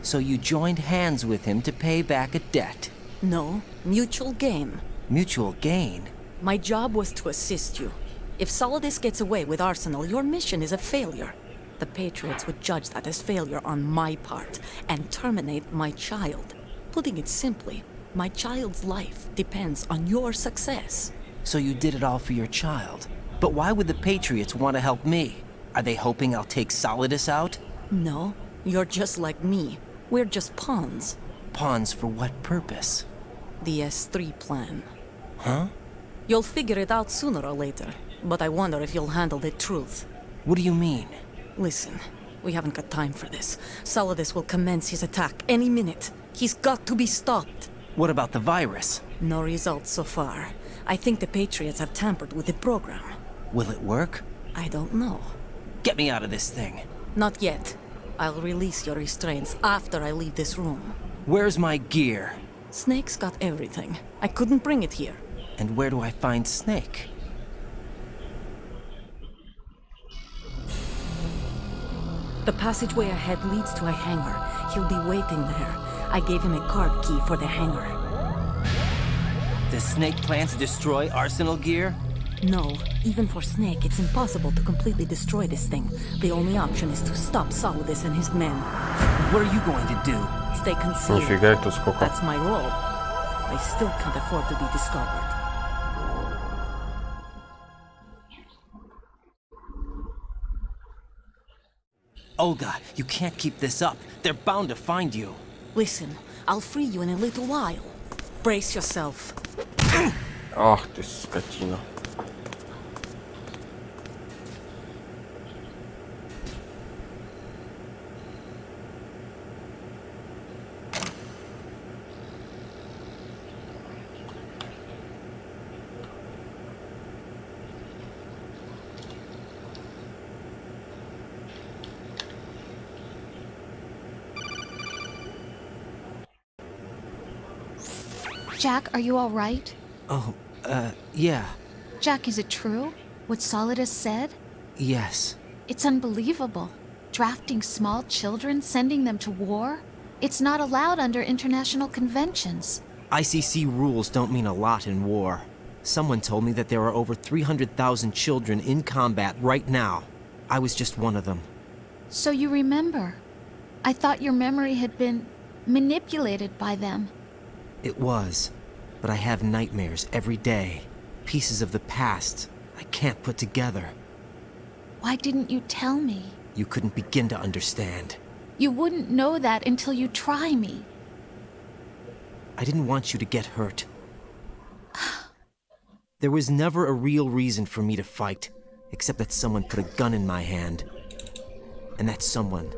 So you joined hands with him to pay back a debt? No, mutual gain. Mutual gain? My job was to assist you. If Solidus gets away with Arsenal, your mission is a failure. The Patriots would judge that as failure on my part and terminate my child. Putting it simply, my child's life depends on your success. So you did it all for your child. But why would the Patriots want to help me? Are they hoping I'll take Solidus out? No, you're just like me. We're just pawns. Pawns for what purpose? The S3 plan. Huh? You'll figure it out sooner or later, but I wonder if you'll handle the truth. What do you mean? Listen, we haven't got time for this. Solidus will commence his attack any minute. He's got to be stopped. What about the virus? No results so far. I think the Patriots have tampered with the program. Will it work? I don't know. Get me out of this thing. Not yet. I'll release your restraints after I leave this room. Where's my gear? Snake's got everything. I couldn't bring it here. And where do I find Snake? The passageway ahead leads to a hangar. He'll be waiting there. I gave him a card key for the hangar. Does Snake plan to destroy Arsenal gear? No. Even for Snake, it's impossible to completely destroy this thing. The only option is to stop Solidus and his men. What are you going to do? Stay concealed. Нифига, это сколько? That's my role. I still can't afford to be discovered. Olga, you can't keep this up. They're bound to find you. Listen, I'll free you in a little while. Brace yourself. Ах ты, скотина. Jack, are you all right? Oh, yeah. Jack, is it true? What Solidus said? Yes. It's unbelievable. Drafting small children, sending them to war? It's not allowed under international conventions. ICC rules don't mean a lot in war. Someone told me that there are over 300,000 children in combat right now. I was just one of them. So you remember. I thought your memory had been manipulated by them. It was, but I have nightmares every day. Pieces of the past I can't put together. Why didn't you tell me? You couldn't begin to understand. You wouldn't know that until you try me. I didn't want you to get hurt. There was never a real reason for me to fight. except that someone put a gun in my hand. And that someone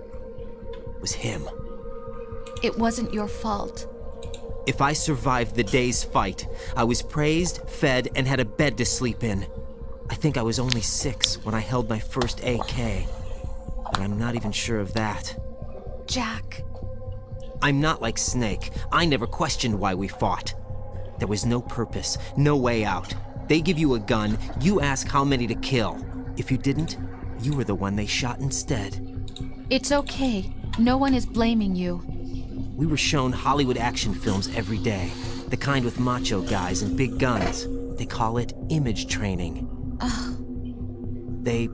was him. It wasn't your fault. If I survived the day's fight, I was praised, fed, and had a bed to sleep in. I think I was only 6 when I held my first AK. But I'm not even sure of that. Jack. I'm not like Snake. I never questioned why we fought. There was no purpose, no way out. They give you a gun, you ask how many to kill. If you didn't, you were the one they shot instead. It's okay. No one is blaming you. We were shown Hollywood action films every day. The kind with macho guys and big guns. They call it image training. They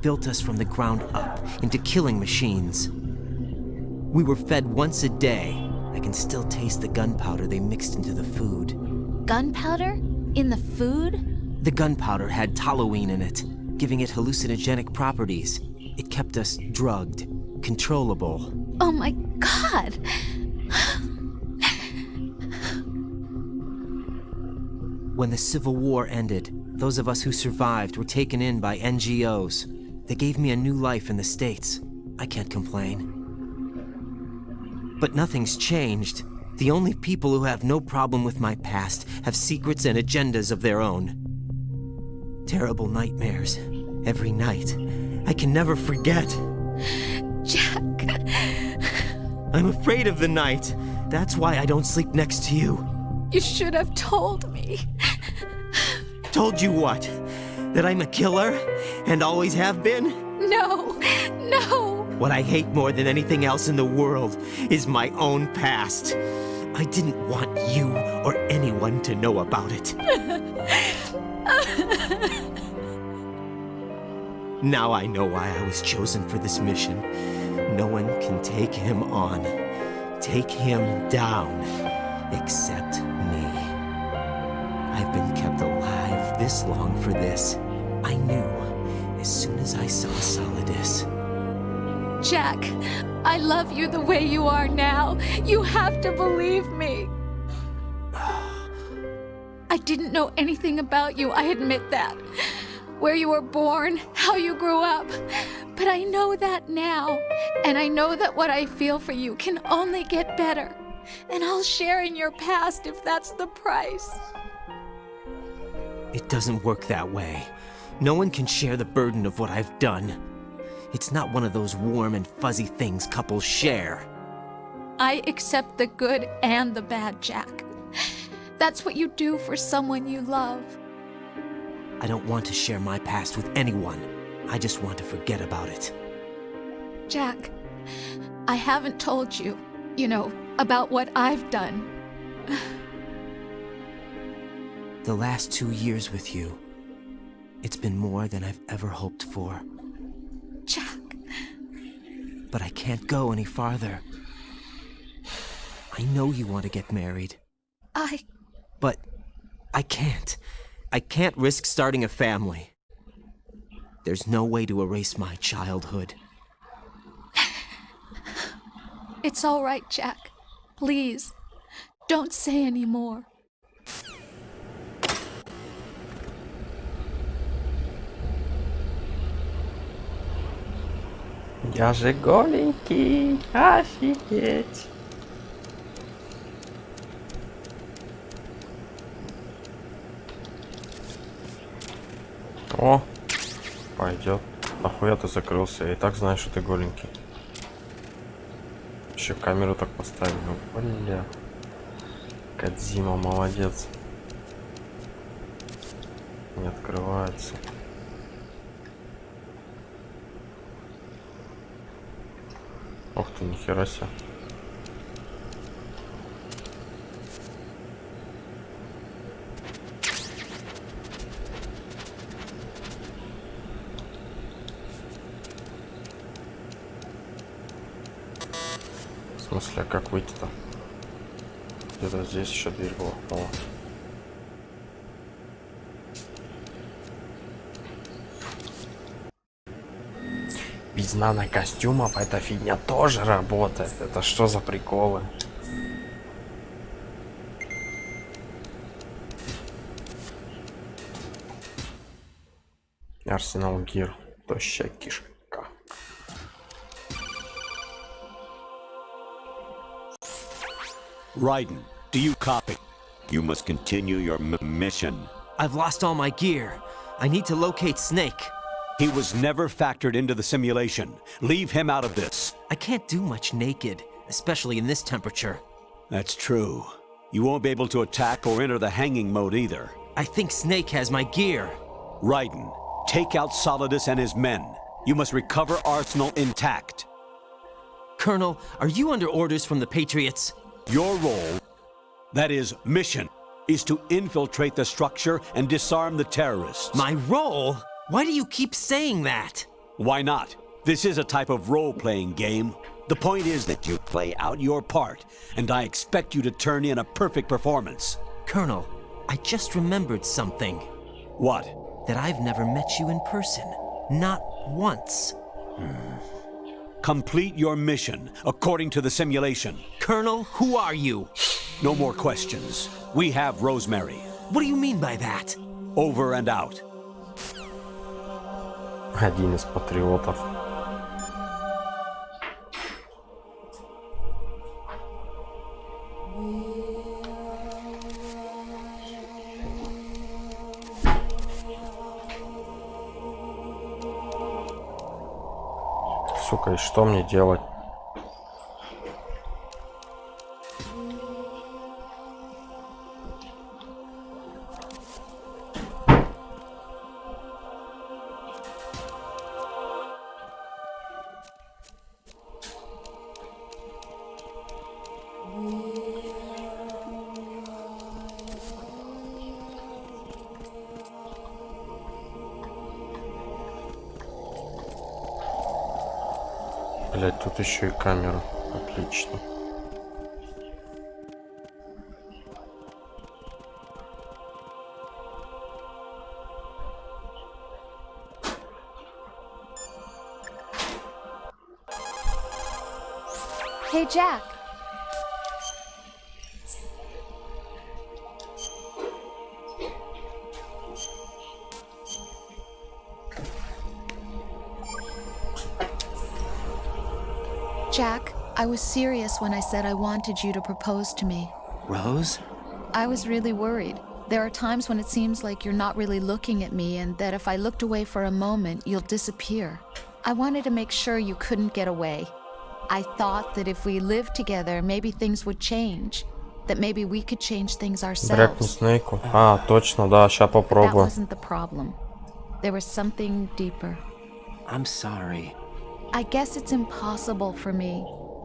built us from the ground up into killing machines. We were fed once a day. I can still taste the gunpowder they mixed into the food. Gunpowder? In the food? The gunpowder had toluene in it, giving it hallucinogenic properties. It kept us drugged, controllable. Oh my God! When the Civil War ended, those of us who survived were taken in by NGOs. They gave me a new life in the States. I can't complain. But nothing's changed. The only people who have no problem with my past have secrets and agendas of their own. Terrible nightmares. Every night. I can never forget. Jack. I'm afraid of the night. That's why I don't sleep next to you. You should have told me. Told you what? That I'm a killer? And always have been? No. No. What I hate more than anything else in the world is my own past. I didn't want you or anyone to know about it. Now I know why I was chosen for this mission. No one can take him on, take him down, except me. I've been kept alive this long for this. I knew as soon as I saw Solidus. Jack, I love you the way you are now. You have to believe me. I didn't know anything about you, I admit that. Where you were born, how you grew up. But I know that now. And I know that what I feel for you can only get better. And I'll share in your past if that's the price. It doesn't work that way. No one can share the burden of what I've done. It's not one of those warm and fuzzy things couples share. I accept the good and the bad, Jack. That's what you do for someone you love. I don't want to share my past with anyone. I just want to forget about it. Jack, I haven't told you, about what I've done. The last 2 years with you, it's been more than I've ever hoped for. Jack. But I can't go any farther. I know you want to get married. But I can't. I can't risk starting a family. There's no way to erase my childhood. It's all right, Jack. Please, don't say any more. Я же голенький, офигеть. О, пойдет. Нахуя ты закрылся? Я и так знаю, что ты голенький. Еще камеру так поставил. Бля. Кодзима, молодец. Не открывается. Ох ты, нихера себе. В смысле, а как выйти-то? Где-то здесь еще дверь была. О. Без нанокостюмов эта фигня тоже работает. Это что за приколы? Арсенал Гир. Тощая кишка. Raiden, do you copy? You must continue your mission. I've lost all my gear. I need to locate Snake. He was never factored into the simulation. Leave him out of this. I can't do much naked, especially in this temperature. That's true. You won't be able to attack or enter the hanging mode either. I think Snake has my gear. Raiden, take out Solidus and his men. You must recover Arsenal intact. Colonel, are you under orders from the Patriots? Your role, that is, mission, is to infiltrate the structure and disarm the terrorists. My role? Why do you keep saying that? Why not? This is a type of role-playing game. The point is that you play out your part, and I expect you to turn in a perfect performance. Colonel, I just remembered something. What? That I've never met you in person. Not once. Complete your mission, according to the simulation. Colonel, who are you? No more questions. We have Rosemary. What do you mean by that? Over and out. Один из патриотов. Сука, и что мне делать? Блять, тут еще и камера. Отлично. Hey, Jack. Jack, I was serious when I said I wanted you to propose to me. Rose? I was really worried. There are times when it seems like you're not really looking at me and that if I looked away for a moment, you'll disappear. I wanted to make sure you couldn't get away. I thought that if we lived together, maybe things would change. That maybe we could change things Брякни ourselves. Снейку. А, точно, да, ща That попробую. wasn't the problem. There was something deeper. I'm sorry. I guess it's impossible for me.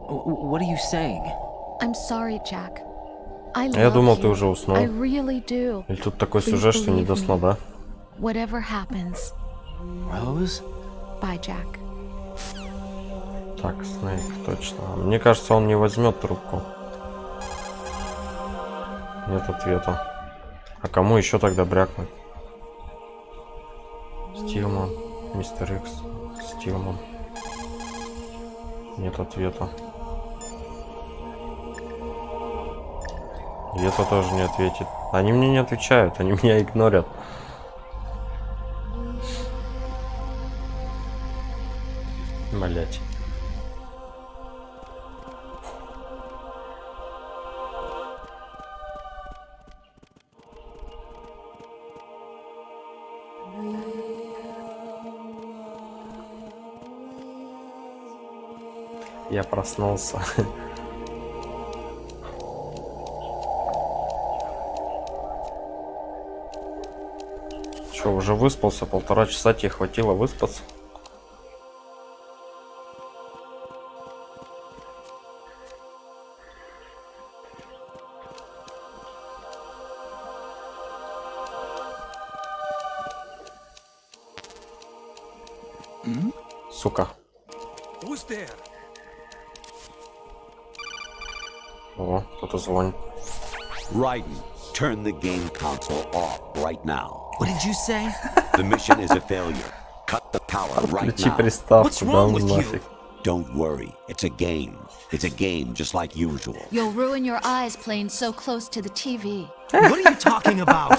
What are you saying? I'm sorry, Jack. I Я love думал, ты you. уже уснул. I really do. Или тут такой Please сюжет, что не до believe сна, me. да? Whatever happens. Rose? Bye, Jack. Так, Снейк, точно. Мне кажется, он не возьмет трубку. Нет ответа. А кому еще тогда брякнуть? Стилман, Мистер Икс, Стилман. Нет ответа. И это тоже не ответит. Они мне не отвечают, они меня игнорят. Блять. Я проснулся. Че, уже выспался? 1,5 часа тебе хватило выспаться? Сука. Who's there? О, кто-то звонит. Raiden, turn the game console off right now. What did you say? The mission is a failure. Cut the power right Включи now. приставку, да ну нафиг. Don't worry, it's a game. It's a game just like usual. You'll ruin your eyes playing so close to the TV. What are you talking about?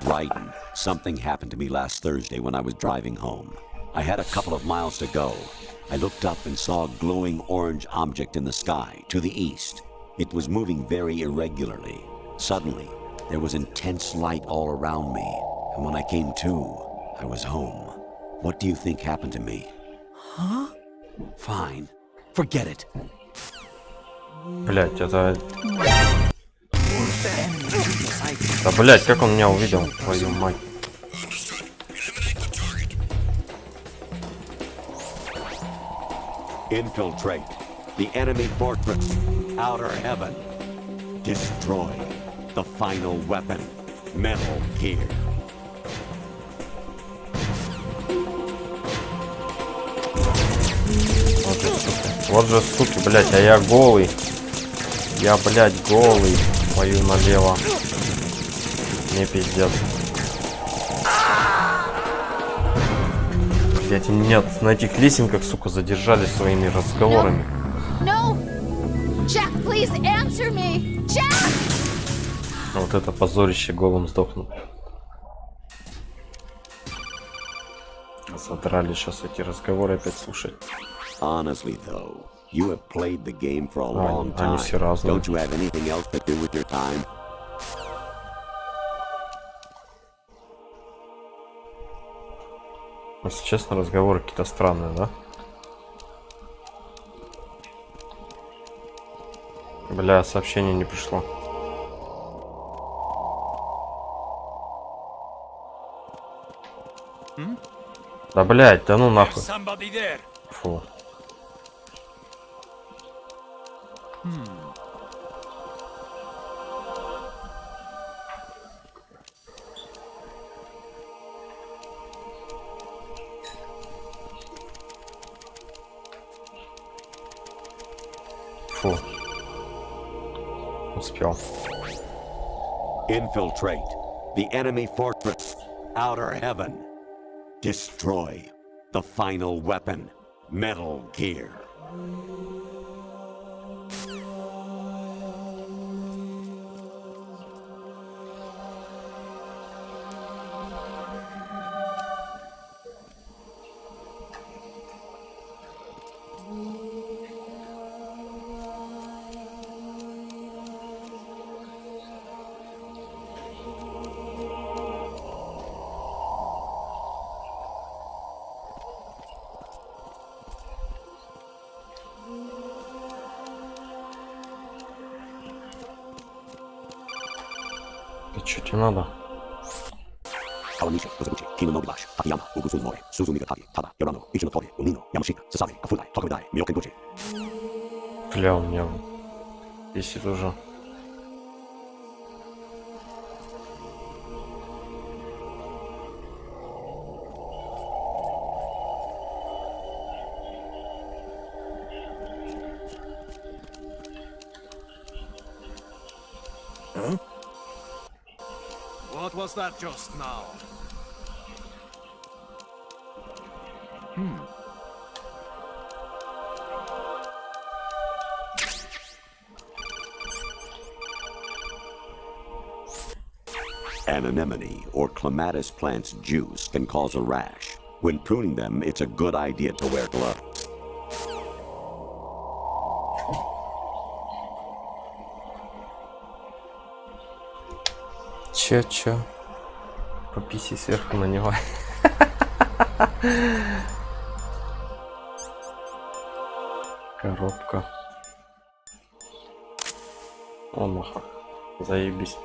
Raiden, something happened to me last Thursday when I was driving home. I had a couple of miles to go. I looked up and saw a glowing orange object in the sky, to the east. It was moving very irregularly. Suddenly, there was intense light all around me, and when I came to, I was home. What do you think happened to me? Huh? Fine. Forget it. Блять, это... Да, блять, как он меня увидел, твою мать. Infiltrate the enemy fortress, outer heaven. Destroy the final weapon, Metal Gear. Вот же суки, блять, а я голый. Я, блять, голый. Твою налево. Мне пиздец. Блять, они меня на этих лесенках, сука, задержали своими разговорами. No! Jack, please answer me! Jack! Вот это позорище, голым сдохнул. Задрали сейчас эти разговоры опять слушать. Honestly, though, you have played the game for a long time. Don't you have anything else to do with your time? Если честно, разговоры какие-то странные, да? Бля, сообщение не пришло. Да, блядь, да ну нахуй. Фу. Фу. Успел. Infiltrate the enemy fortress, outer heaven. Destroy the final weapon, Metal Gear. Да что тебе надо? Бля, у меня бесит уже. What was that just now? An anemone or clematis plant's juice can cause a rash. When pruning them, it's a good idea to wear gloves. Чё? Пописи сверху на него. Коробка. О, маха. Заебись.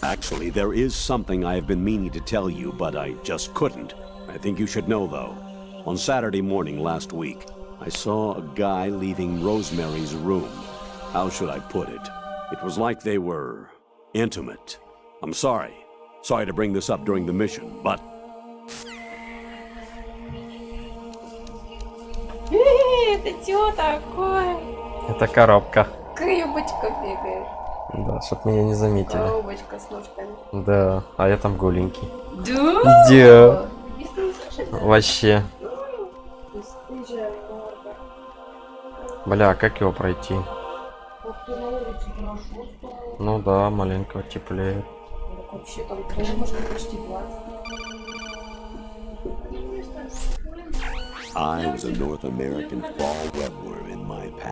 Actually, there is something I have been meaning to tell you, but I just couldn't. I think you should know, though. On Saturday morning last week, I saw a guy leaving Rosemary's room. How should I put it? It was like they were intimate. I'm sorry. Sorry to bring this up during the mission, but... Это чё такое? Это коробка. Крюбочка бегает. Да, чтоб меня не заметили. Коробочка с ножками. Да, а я там голенький. Да? Да. Вообще. Бля, а как его пройти? Ну да, маленько теплее. Вообще там крылышко почти 20. I was a North American fall webworm in my past.